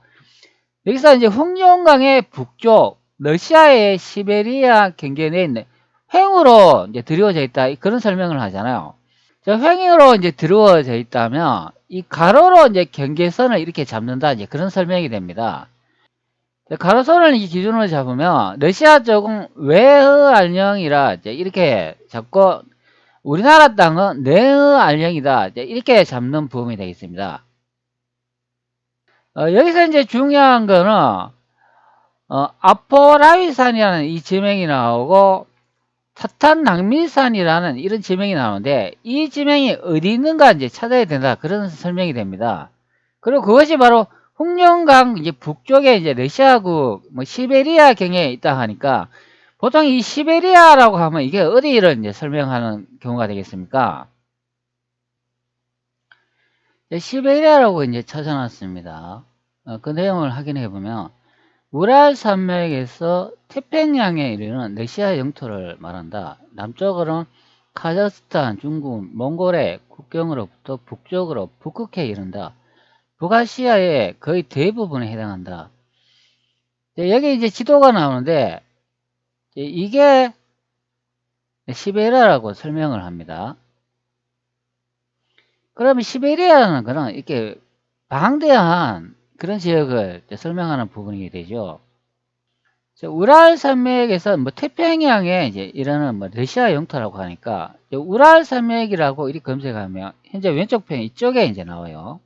여기서 이제 흑룡강의 북쪽 러시아의 시베리아 경계 내에 있는 횡으로 이제 드리워져 있다 그런 설명을 하잖아요. 횡으로 이제 드리워져 있다면 이 가로로 이제 경계선을 이렇게 잡는다 이제 그런 설명이 됩니다. 가로선을 이 기준으로 잡으면 러시아 쪽은 외흥 알령이라 이제 이렇게 잡고 우리나라 땅은 내의 알령이다 이렇게 잡는 부분이 되겠습니다. 여기서 이제 중요한 거는 아포라위산이라는 이 지명이 나오고 사탄낭미산이라는 이런 지명이 나오는데 이 지명이 어디 있는가 이제 찾아야 된다 그런 설명이 됩니다. 그리고 그것이 바로 흑룡강 이제 북쪽에 이제 러시아국 뭐 시베리아 경에 있다 하니까 보통 이 시베리아라고 하면 이게 어디를 이제 설명하는 경우가 되겠습니까? 시베리아라고 이제 찾아놨습니다. 그 내용을 확인해 보면 우랄 산맥에서 태평양에 이르는 러시아 영토를 말한다. 남쪽으로는 카자흐스탄, 중국, 몽골의 국경으로부터 북쪽으로 북극해에 이른다. 북아시아의 거의 대부분에 해당한다. 여기 이제 지도가 나오는데 이게 시베리아라고 설명을 합니다. 그러면 시베리아라는 거는 이렇게 방대한 그런 지역을 설명하는 부분이 되죠. 우랄 산맥에서 뭐 태평양에 이제 이러는 뭐 러시아 영토라고 하니까 우랄 산맥이라고 이렇게 검색하면 현재 왼쪽 편 이쪽에 이제 나와요.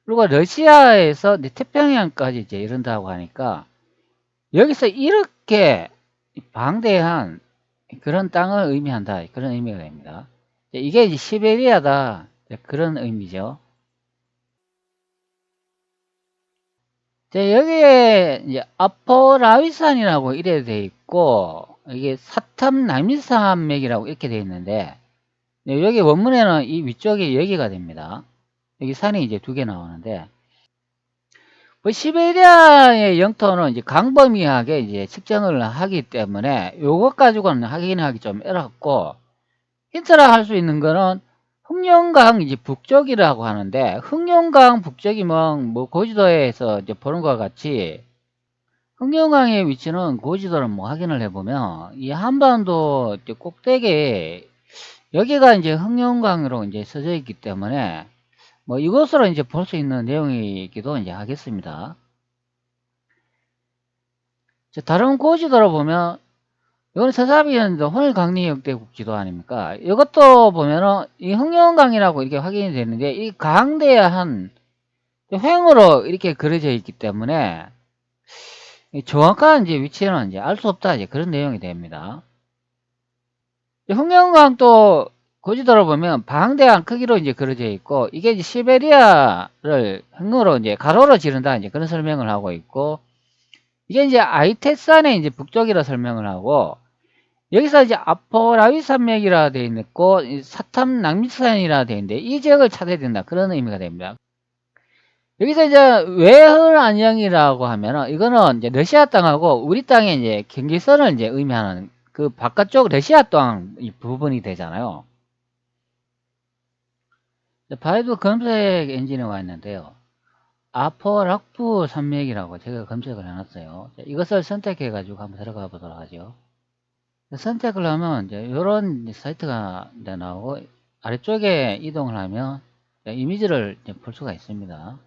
그리고 러시아에서 태평양까지 이제 이른다고 하니까 여기서 이렇게 방대한 그런 땅을 의미한다 그런 의미가 됩니다. 이게 이제 시베리아다 그런 의미죠. 여기에 이제 아포라위산이라고 이래 돼 있고 이게 사탐나미산맥이라고 이렇게 돼 있는데 여기 원문에는 이 위쪽이 여기가 됩니다. 여기 산이 이제 두 개 나오는데 뭐 시베리아의 영토는 이제 광범위하게 이제 측정을 하기 때문에 요것 가지고는 확인하기 좀 어렵고 힌트라 할 수 있는 거는 흑룡강 이제 북쪽이라고 하는데 흑룡강 북쪽이면 뭐 고지도에서 이제 보는 것과 같이 흑룡강의 위치는 고지도를 뭐 확인을 해보면 이 한반도 꼭대기에 여기가 이제 흑룡강으로 이제 써져 있기 때문에 뭐 이것으로 이제 볼 수 있는 내용이기도 이제 하겠습니다. 다른 고지도로 보면 이건 서사비현도 혼일강리역대국 지도 아닙니까? 이것도 보면은 이 흑룡강이라고 이렇게 확인이 되는데 이 강대한 횡으로 이렇게 그려져 있기 때문에 정확한 이제 위치는 이제 알 수 없다 이제 그런 내용이 됩니다. 흑룡강도 고지도로 보면 방대한 크기로 이제 그려져 있고 이게 이제 시베리아를 횡으로 이제 가로로 지른다 이제 그런 설명을 하고 있고 이게 이제 아이테산의 이제 북쪽이라 설명을 하고 여기서 이제 아포라위 산맥이라 되어 있고 사탐 낭미산이라 되어 있는데 이 지역을 찾아야 된다 그런 의미가 됩니다. 여기서 이제 외흥 안령이라고 하면은 이거는 이제 러시아 땅하고 우리 땅의 이제 경계선을 이제 의미하는 그 바깥쪽 러시아 땅 부분이 되잖아요. 바이두 검색 엔진에 와 있는데요. 아포락부 산맥이라고 제가 검색을 해놨어요. 이것을 선택해 가지고 한번 들어가 보도록 하죠. 선택을 하면 이제 이런 사이트가 나오고 아래쪽에 이동을 하면 이미지를 볼 수가 있습니다.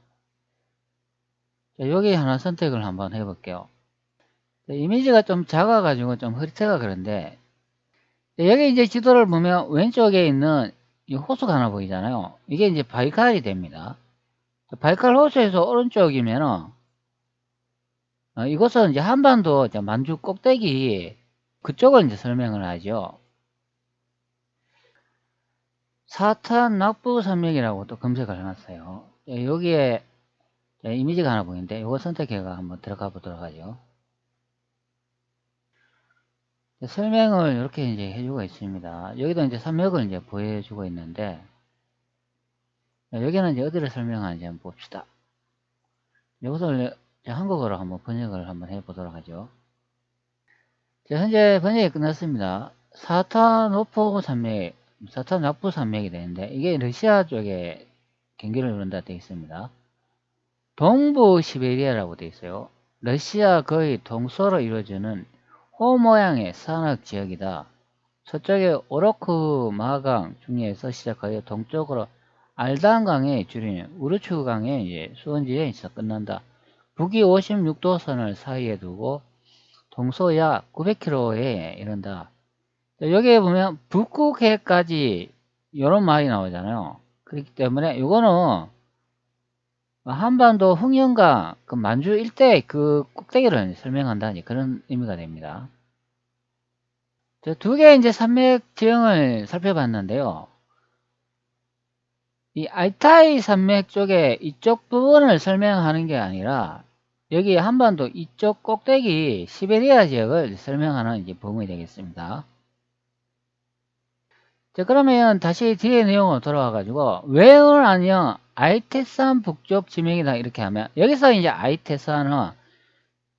여기 하나 선택을 한번 해볼게요. 이미지가 좀 작아가지고 좀 흐릿해가 그런데 여기 이제 지도를 보면 왼쪽에 있는 이 호수가 하나 보이잖아요. 이게 이제 바이칼이 됩니다. 바이칼 호수에서 오른쪽이면은 이곳은 이제 한반도 이제 만주 꼭대기 그쪽을 이제 설명을 하죠. 사탄 낙부 산맥이라고 또 검색을 해놨어요. 여기에 이미지가 하나 보이는데 이거 선택해가 한번 들어가 보도록 하죠. 설명을 이렇게 이제 해주고 있습니다. 여기도 이제 산맥을 이제 보여주고 있는데 여기는 이제 어디를 설명하는지 한번 봅시다. 이것을 한국어로 한번 번역을 한번 해보도록 하죠. 현재 번역이 끝났습니다. 사타노포 산맥, 사타낙부 산맥이 되는데 이게 러시아 쪽에 경계를 이룬다 되어 있습니다. 동부 시베리아라고 되어 있어요. 러시아 거의 동서로 이루어지는 호 모양의 산악 지역이다. 서쪽에 오로크 마강 중에서 시작하여 동쪽으로 알단강에 줄이는 우르추강의 이제 수원지에 있어 끝난다. 북위 56도선을 사이에 두고 동서약 900km에 이른다. 여기에 보면 북극해까지 이런 말이 나오잖아요. 그렇기 때문에 이거는 한반도 흥령강 그 만주 일대 그 꼭대기를 설명한다 그런 의미가 됩니다. 두 개의 이제 산맥 지형을 살펴봤는데요. 이 알타이 산맥 쪽에 이쪽 부분을 설명하는 게 아니라 여기 한반도 이쪽 꼭대기 시베리아 지역을 설명하는 이제 부분이 되겠습니다. 자, 그러면 다시 뒤에 내용으로 돌아와 가지고 외을 안녕 아이테산 북쪽 지명이다 이렇게 하면 여기서 이제 아이테산은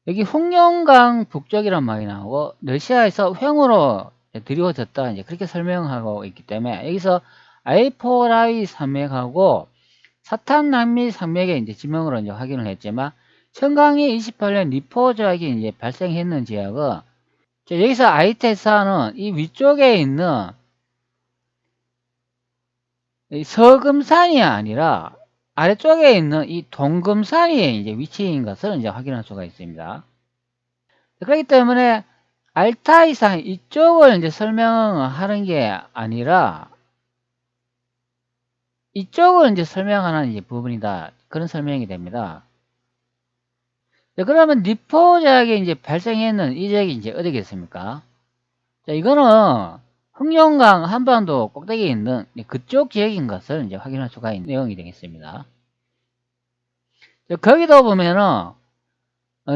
여기 흑룡강 북쪽이란 말이 나오고 러시아에서 횡으로 드리워졌다 이제 그렇게 설명하고 있기 때문에 여기서 아이포라이 산맥하고 사탄 남미 산맥의 이제 지명으로 이제 확인을 했지만 청강이 28년 리포 조약이 이제 발생했는 지역은 여기서 아이테산은 이 위쪽에 있는 서금산이 아니라 아래쪽에 있는 이 동금산이 이제 위치인 것을 이제 확인할 수가 있습니다. 그렇기 때문에 알타이산 이쪽을 이제 설명하는 게 아니라 이쪽을 이제 설명하는 이제 부분이다. 그런 설명이 됩니다. 그러면 리포 제약이 이제 발생했는 이 지역이 이제 어디겠습니까? 자, 이거는 흑룡강 한반도 꼭대기에 있는 그쪽 지역인 것을 이제 확인할 수가 있는 내용이 되겠습니다. 거기도 보면은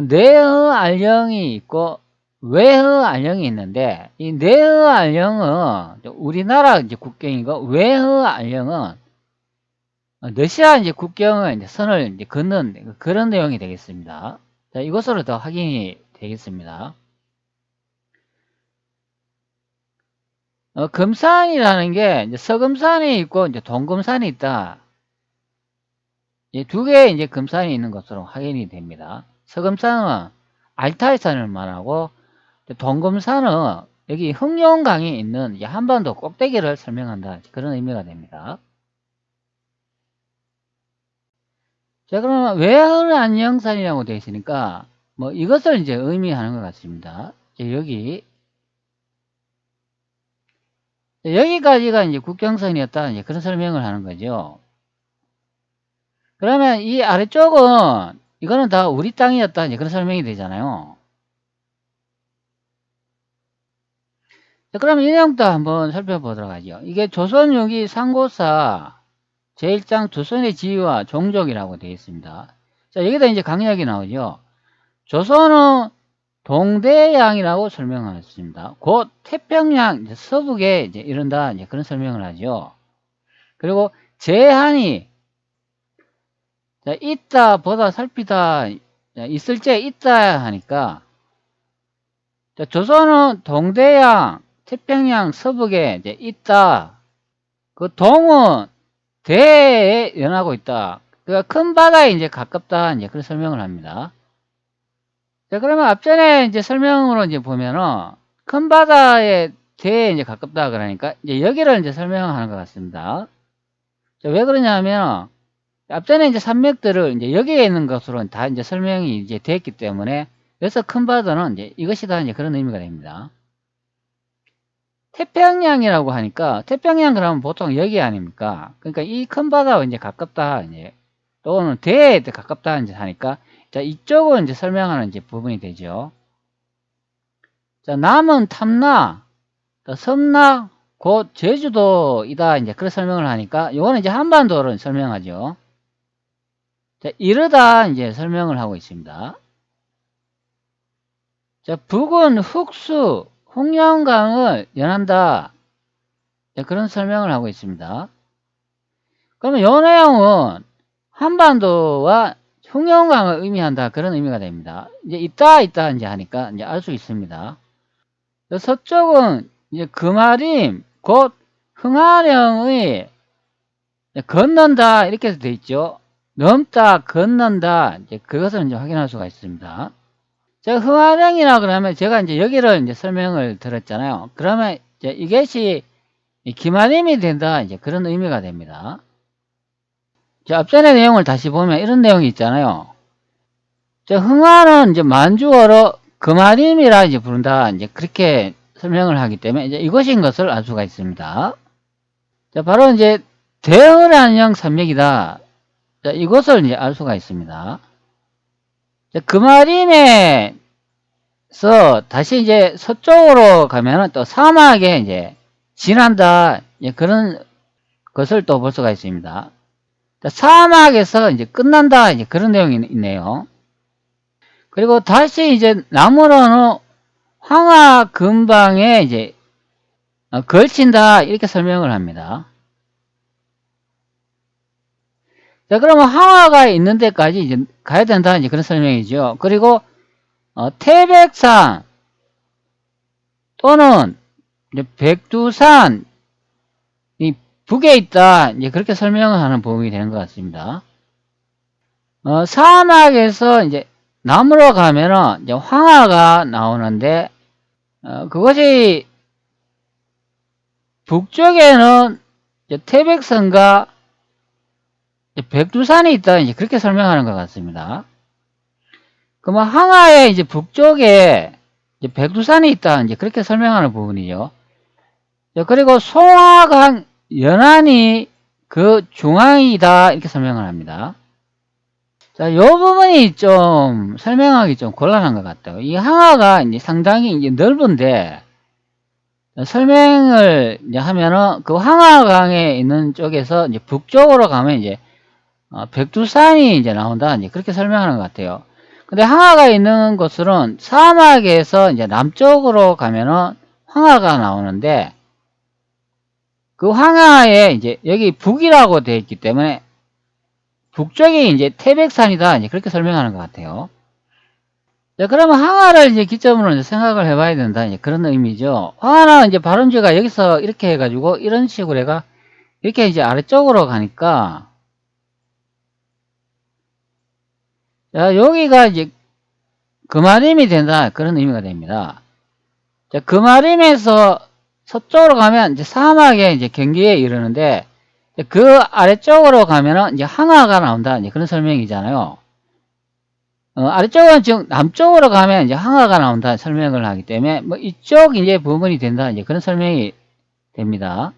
내의 알령이 있고 외의 알령이 있는데 이 내의 알령은 우리나라 이제 국경이고 외의 알령은 러시아 이제 국경을 이제 선을 이제 긋는 그런 내용이 되겠습니다. 자, 이것으로 더 확인이 되겠습니다. 금산이라는 게 이제 서금산이 있고 이제 동금산이 있다. 두 개의 이제 금산이 있는 것으로 확인이 됩니다. 서금산은 알타이산을 말하고 동금산은 여기 흑룡강이 있는 한반도 꼭대기를 설명한다. 그런 의미가 됩니다. 자, 그러면 외화의 안녕산이라고 되어 있으니까 뭐 이것을 이제 의미하는 것 같습니다. 자, 여기까지가 이제 국경선이었다. 이제 그런 설명을 하는 거죠. 그러면 이 아래쪽은 이거는 다 우리 땅이었다. 이제 그런 설명이 되잖아요. 자, 그러면 이 내용도 한번 살펴보도록 하죠. 이게 조선유기 상고사 제1장 조선의 지위와 종족이라고 되어 있습니다. 자, 여기다 이제 강약이 나오죠. 조선은 동대양이라고 설명하였습니다. 곧 태평양 서북에 이제 이른다 이제 그런 설명을 하죠. 그리고 제한이 있다 보다 살피다 있을 때 있다 하니까 조선은 동대양 태평양 서북에 이제 있다. 그 동은 대에 연하고 있다. 그러니까 큰 바다에 이제 가깝다 이제 그런 설명을 합니다. 자, 그러면 앞전에 이제 설명으로 이제 보면은 큰 바다에 대에 이제 가깝다 그러니까 이제 여기를 이제 설명하는 것 같습니다. 자, 왜 그러냐면 앞전에 이제 산맥들을 이제 여기에 있는 것으로 다 이제 설명이 이제 됐기 때문에 여기서 큰 바다는 이제 이것이다 이제 그런 의미가 됩니다. 태평양이라고 하니까 태평양 그러면 보통 여기 아닙니까? 그러니까 이 큰 바다와 이제 가깝다 이제 또는 대에 가깝다 이제 하니까 자, 이쪽은 이제 설명하는 이제 부분이 되죠. 자, 남은 탐나, 섬나, 곧 제주도이다. 이제 그런 설명을 하니까 요거는 이제 한반도를 설명하죠. 자, 이르다 이제 설명을 하고 있습니다. 자, 북은 흑수, 홍영강을 연한다. 자, 그런 설명을 하고 있습니다. 그러면 요 내용은 한반도와 홍영강을 의미한다. 그런 의미가 됩니다. 이제 있다 이제 하니까 이제 알 수 있습니다. 서쪽은 이제 금아림, 곧 흥하령의 건넌다 이렇게 돼 있죠. 넘다, 건넌다 이제 그것을 이제 확인할 수가 있습니다. 제가 흥하령이라 그러면 제가 이제 여기를 이제 설명을 들었잖아요. 그러면 이제 이것이 기마림이 된다 이제 그런 의미가 됩니다. 자, 앞전의 내용을 다시 보면 이런 내용이 있잖아요. 자, 흥하는 이제 만주어로 금아림이라 이제 부른다. 이제 그렇게 설명을 하기 때문에 이제 이것인 것을 알 수가 있습니다. 자, 바로 이제 대흥안녕 산맥이다. 자, 이것을 이제 알 수가 있습니다. 자, 금아림에서 다시 이제 서쪽으로 가면은 또 사막에 이제 지난다. 이제 그런 것을 또 볼 수가 있습니다. 자, 사막에서 이제 끝난다. 이제 그런 내용이 있네요. 그리고 다시 이제 나무로는 황하 근방에 이제 걸친다 이렇게 설명을 합니다. 자, 그러면 황하가 있는 데까지 이제 가야 된다 이제 그런 설명이죠. 그리고 태백산 또는 이제 백두산이 북에 있다 이제 그렇게 설명을 하는 부분이 되는 것 같습니다. 사막에서 이제 남으로 가면은 이제 황하가 나오는데 그것이 북쪽에는 이제 태백산과 이제 백두산이 있다 이제 그렇게 설명하는 것 같습니다. 그러면 황하의 이제 북쪽에 이제 백두산이 있다 이제 그렇게 설명하는 부분이죠. 그리고 송화강 연안이 그 중앙이다 이렇게 설명을 합니다. 자, 이 부분이 좀 설명하기 좀 곤란한 것 같아요. 이 항하가 이제 상당히 이제 넓은데 설명을 이제 하면은 그 항하강에 있는 쪽에서 이제 북쪽으로 가면 이제 백두산이 이제 나온다 이제 그렇게 설명하는 것 같아요. 근데 항하가 있는 곳은 사막에서 이제 남쪽으로 가면은 황하가 나오는데 그 황하에 이제 여기 북이라고 되어 있기 때문에 북쪽이 이제 태백산이다 이제 그렇게 설명하는 것 같아요. 자, 그러면 항하를 이제 기점으로 이제 생각을 해봐야 된다 이제 그런 의미죠. 항하는 이제 발음지가 여기서 이렇게 해가지고 이런 식으로 해가 이렇게 이제 아래쪽으로 가니까 자, 여기가 이제 금아림이 된다 그런 의미가 됩니다. 자, 금아림에서 서쪽으로 가면 이제 사막에 이제 경기에 이르는데 그 아래쪽으로 가면은 이제 항하가 나온다 이제 그런 설명이잖아요. 아래쪽은 지금 남쪽으로 가면 이제 항하가 나온다 설명을 하기 때문에 뭐 이쪽 이제 부분이 된다 이제 그런 설명이 됩니다.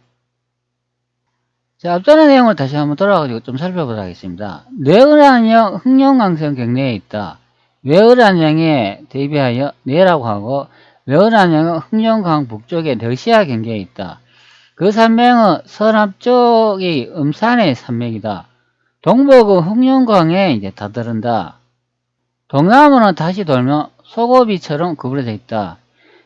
자, 앞전의 내용을 다시 한번 돌아가지고 좀 살펴보도록 하겠습니다. 뇌의안령 흑룡강성 경내에 있다. 뇌의안령에 대비하여 뇌라고 하고 뇌의안령은 흑룡강 북쪽에 러시아 경계에 있다. 그 산맥은 서남쪽이 음산의 산맥이다. 동북은 흑룡강에 이제 다다른다. 동남으로는 다시 돌며 소고비처럼 구부러져 있다.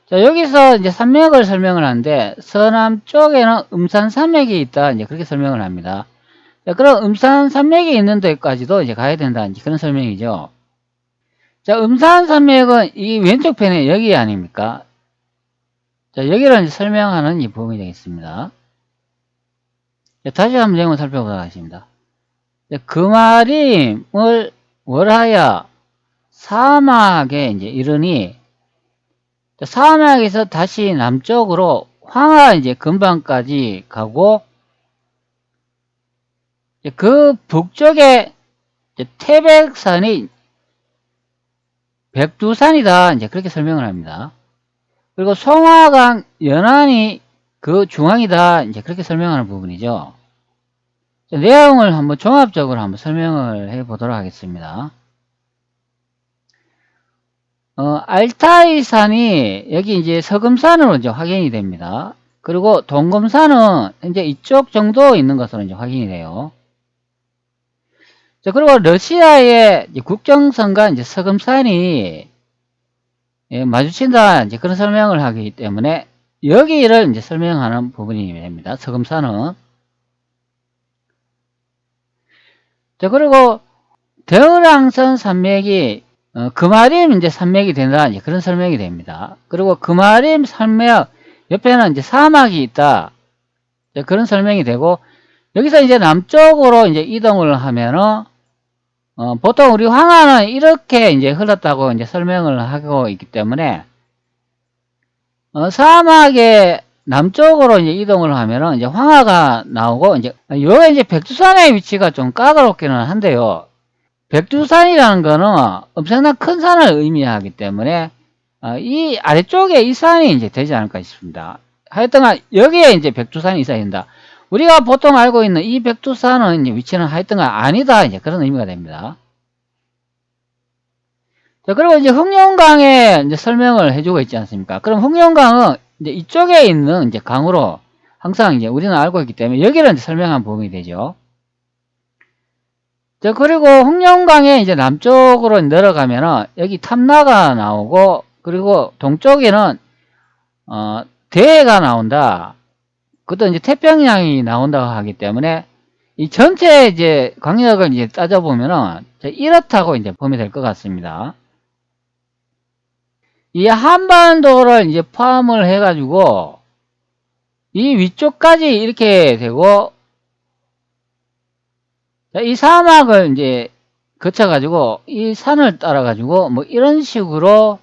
자, 여기서 이제 산맥을 설명을 하는데 서남쪽에는 음산산맥이 있다. 이제 그렇게 설명을 합니다. 자, 그럼 음산산맥이 있는 데까지도 이제 가야 된다. 이제 그런 설명이죠. 자, 음산산맥은 이 왼쪽 편에 여기 아닙니까? 자, 여기를 이제 설명하는 이 부분이 되겠습니다. 자, 다시 한번 내용을 살펴보도록 하겠습니다. 금아림을 월하여 사막에 이제 이르니 사막에서 다시 남쪽으로 황하 이제 근방까지 가고 그 북쪽에 태백산이 백두산이다 이제 그렇게 설명을 합니다. 그리고 송화강 연안이 그 중앙이다 이제 그렇게 설명하는 부분이죠. 내용을 한번 종합적으로 한번 설명을 해 보도록 하겠습니다. 알타이산이 여기 이제 서금산으로 이제 확인이 됩니다. 그리고 동금산은 현재 이쪽 정도 있는 것으로 이제 확인이 돼요. 자, 그리고 러시아의 국경선과 이제 서금산이 예, 마주친다 이제 그런 설명을 하기 때문에 여기를 이제 설명하는 부분이 됩니다. 서금산은. 자, 그리고 더랑선 산맥이 금아림 이제 산맥이 된다 이제 그런 설명이 됩니다. 그리고 금아림 산맥 옆에는 이제 사막이 있다. 그런 설명이 되고 여기서 이제 남쪽으로 이제 이동을 하면은 보통 우리 황하는 이렇게 이제 흘렀다고 이제 설명을 하고 있기 때문에 사막의 남쪽으로 이제 이동을 하면은 이제 황하가 나오고 이제 요게 이제 백두산의 위치가 좀 까다롭기는 한데요. 백두산이라는 거는 엄청난 큰 산을 의미하기 때문에 이 아래쪽에 이 산이 이제 되지 않을까 싶습니다. 하여튼간 여기에 이제 백두산이 있어야 된다. 우리가 보통 알고 있는 이 백두산은 이제 위치는 하여튼간 아니다 이제 그런 의미가 됩니다. 자, 그리고 이제 흑룡강에 이제 설명을 해주고 있지 않습니까? 그럼 흑룡강은 이제 이쪽에 있는 이제 강으로 항상 이제 우리는 알고 있기 때문에 여기를 이제 설명한 부분이 되죠. 자, 그리고 흑룡강에 이제 남쪽으로 내려가면은 여기 탐나가 나오고 그리고 동쪽에는 대해가 나온다. 그것도 이제 태평양이 나온다고 하기 때문에 이 전체 이제 강력을 이제 따져보면은 이렇다고 이제 보면 될 것 같습니다. 이 한반도를 이제 포함을 해가지고 이 위쪽까지 이렇게 되고 이 사막을 이제 거쳐가지고 이 산을 따라가지고 뭐 이런 식으로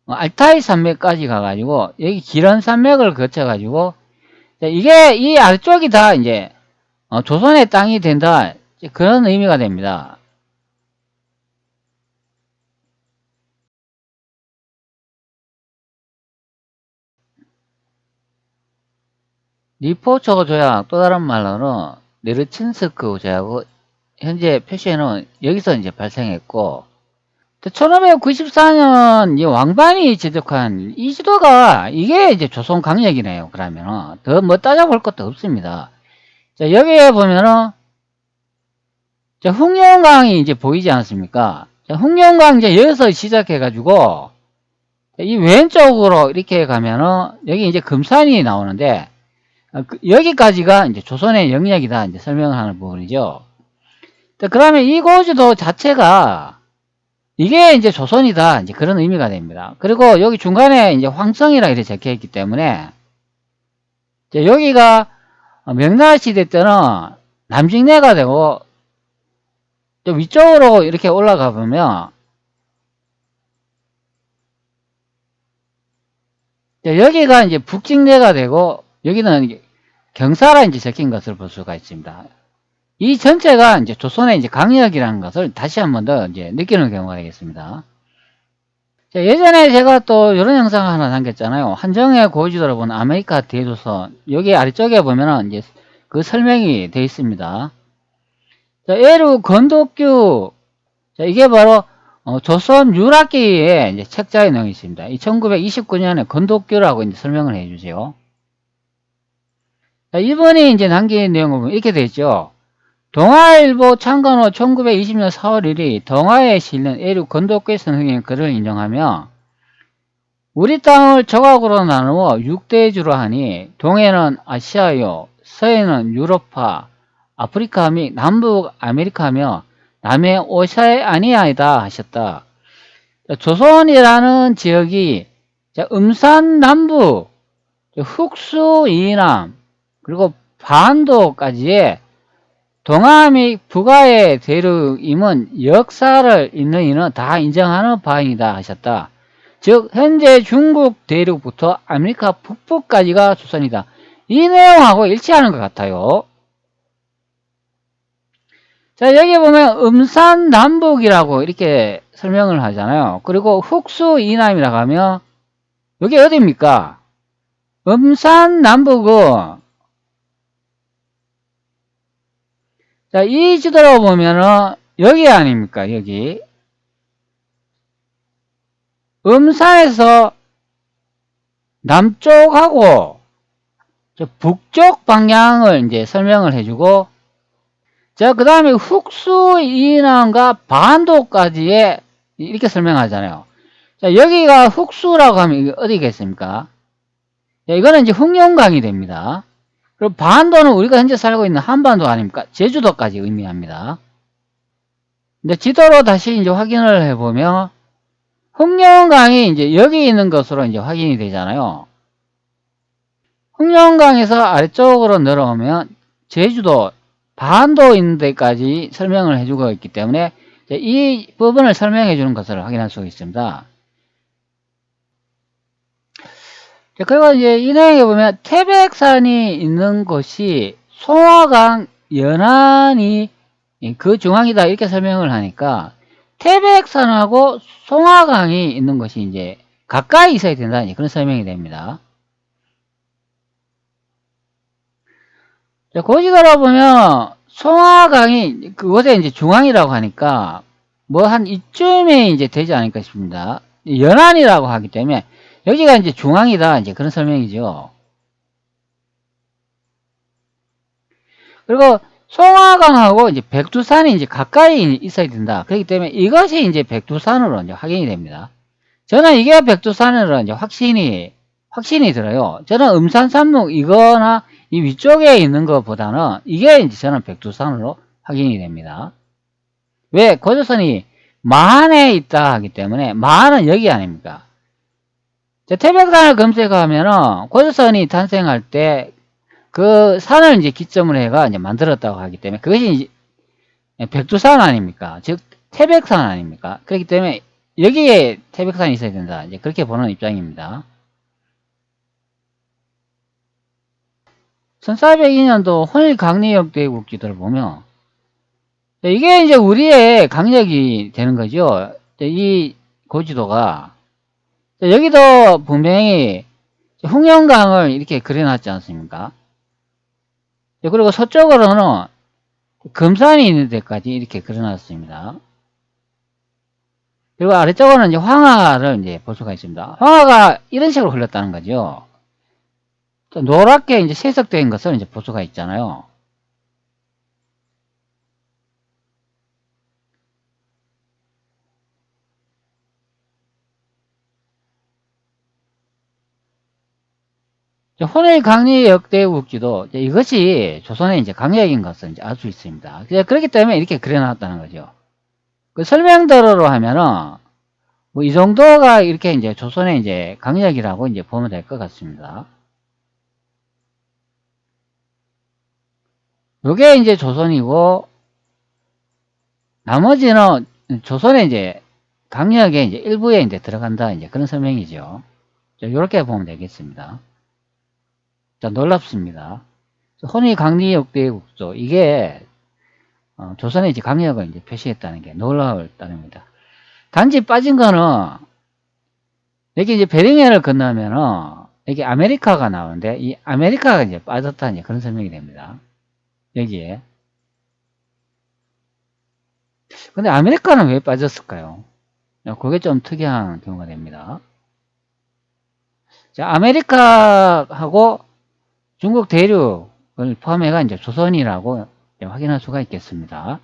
알타이 산맥까지 가가지고 여기 기런 산맥을 거쳐가지고 이게 이 아래쪽이 다 이제 조선의 땅이 된다 그런 의미가 됩니다. 리포초 조약 또 다른 말로는 네르친스크 조약은 현재 표시에는 여기서 이제 발생했고 1594년 왕반이 지적한 이 지도가 이게 이제 조선 강력이네요. 그러면은 더 뭐 따져볼 것도 없습니다. 자, 여기에 보면은 자, 흑룡강이 이제 보이지 않습니까? 자, 흑룡강 이제 여기서 시작해 가지고 이 왼쪽으로 이렇게 가면은 여기 이제 금산이 나오는데 여기까지가 이제 조선의 영역이다 이제 설명하는 부분이죠. 그러면 이 고지도 자체가 이게 이제 조선이다 이제 그런 의미가 됩니다. 그리고 여기 중간에 이제 황성이라 이렇게 적혀 있기 때문에 여기가 명나라 시대 때는 남직내가 되고 위쪽으로 이렇게 올라가 보면 여기가 이제 북직내가 되고 여기는 경사라 이제 적힌 것을 볼 수가 있습니다. 이 전체가 이제 조선의 이제 강력이라는 것을 다시 한 번 더 이제 느끼는 경우가 되겠습니다. 자, 예전에 제가 또 이런 영상을 하나 남겼잖아요. 한정의 고지도를 본 아메리카 대조선. 여기 아래쪽에 보면은 이제 그 설명이 되어 있습니다. 자, 예루 건독규. 자, 이게 바로 조선 유락기의 이제 책자의 내용이 있습니다. 이 1929년에 건독규라고 이제 설명을 해 주세요. 자, 이번에 이제 남긴 내용을 보면 이렇게 되어 있죠. 동아일보 창간호 1920년 4월 1일 동아에 실린 예류 건독규 선생의 글을 인정하며 우리 땅을 조각으로 나누어 6대주로 하니 동해는 아시아요, 서해는 유로파, 아프리카 및 남북 아메리카며 남해 오세아니아이다 하셨다. 조선이라는 지역이 음산 남부, 흑수 이남, 그리고 반도까지의 동아 및 북아의 대륙임은 역사를 있는 이는 다 인정하는 바이다 하셨다. 즉 현재 중국 대륙부터 아메리카 북부까지가 조선이다. 이 내용하고 일치하는 것 같아요. 자, 여기 보면 음산 남북이라고 이렇게 설명을 하잖아요. 그리고 흑수 이남이라고 하면 여기 어디입니까? 음산 남북은 자, 이 지도로 보면은 여기 아닙니까? 여기 음산에서 남쪽하고 북쪽 방향을 이제 설명을 해주고, 자, 그 다음에 훅수 이남과 반도까지의 이렇게 설명하잖아요. 자, 여기가 훅수라고 하면 어디겠습니까? 자, 이거는 이제 흑룡강이 됩니다. 그리고 반도는 우리가 현재 살고 있는 한반도 아닙니까? 제주도까지 의미합니다. 근데 지도로 다시 이제 확인을 해보면, 흑룡강이 이제 여기 있는 것으로 이제 확인이 되잖아요. 흑룡강에서 아래쪽으로 내려오면 제주도, 반도 있는 데까지 설명을 해주고 있기 때문에 이 부분을 설명해 주는 것을 확인할 수 있습니다. 그리고 이제 이 내용에 보면 태백산이 있는 곳이 송화강 연안이 그 중앙이다 이렇게 설명을 하니까 태백산하고 송화강이 있는 것이 이제 가까이 있어야 된다 그런 설명이 됩니다. 고지가라 보면 송화강이 그곳에 이제 중앙이라고 하니까 뭐 한 이쯤에 이제 되지 않을까 싶습니다. 연안이라고 하기 때문에 여기가 이제 중앙이다 이제 그런 설명이죠. 그리고 송화강하고 이제 백두산이 이제 가까이 있어야 된다. 그렇기 때문에 이것이 이제 백두산으로 이제 확인이 됩니다. 저는 이게 백두산으로 이제 확신이 들어요. 저는 음산산맥 이거나 이 위쪽에 있는 것보다는 이게 이제 저는 백두산으로 확인이 됩니다. 왜? 고조선이 마한에 있다 하기 때문에 마한은 여기 아닙니까? 태백산을 검색하면은 고조선이 탄생할 때 그 산을 이제 기점으로 해가 이제 만들었다고 하기 때문에 그것이 이제 백두산 아닙니까? 즉 태백산 아닙니까? 그렇기 때문에 여기에 태백산이 있어야 된다. 이제 그렇게 보는 입장입니다. 1402년도 혼일 강리역 대국지도를 보면 이게 이제 우리의 강력이 되는 거죠. 이 고지도가 여기도 분명히 흑룡강을 이렇게 그려놨지 않습니까? 그리고 서쪽으로는 금산이 있는 데까지 이렇게 그려놨습니다. 그리고 아래쪽으로는 이제 황하를 이제 볼 수가 있습니다. 황하가 이런 식으로 흘렀다는 거죠. 노랗게 이제 세석된 것을 이제 볼 수가 있잖아요. 혼일 강리 역대국지도 이것이 조선의 이제 강력인 것을 이제 알 수 있습니다. 그렇기 때문에 이렇게 그려놨다는 거죠. 그 설명대로로 하면은 뭐 이 정도가 이렇게 이제 조선의 이제 강력이라고 이제 보면 될 것 같습니다. 요게 이제 조선이고 나머지는 조선의 이제 강력의 이제 일부에 이제 들어간다 이제 그런 설명이죠. 이렇게 보면 되겠습니다. 자, 놀랍습니다. 혼일 강리 역대국조 이게 조선의 이제 강력을 이제 표시했다는 게 놀라울 따릅니다. 단지 빠진 거는 여기 이제 베링해를 건너면은 여기 아메리카가 나오는데 이 아메리카가 이제 빠졌다 이제 그런 설명이 됩니다. 여기에. 근데 아메리카는 왜 빠졌을까요? 그게 좀 특이한 경우가 됩니다. 자, 아메리카하고 중국 대륙을 포함해가 이제 조선이라고 확인할 수가 있겠습니다.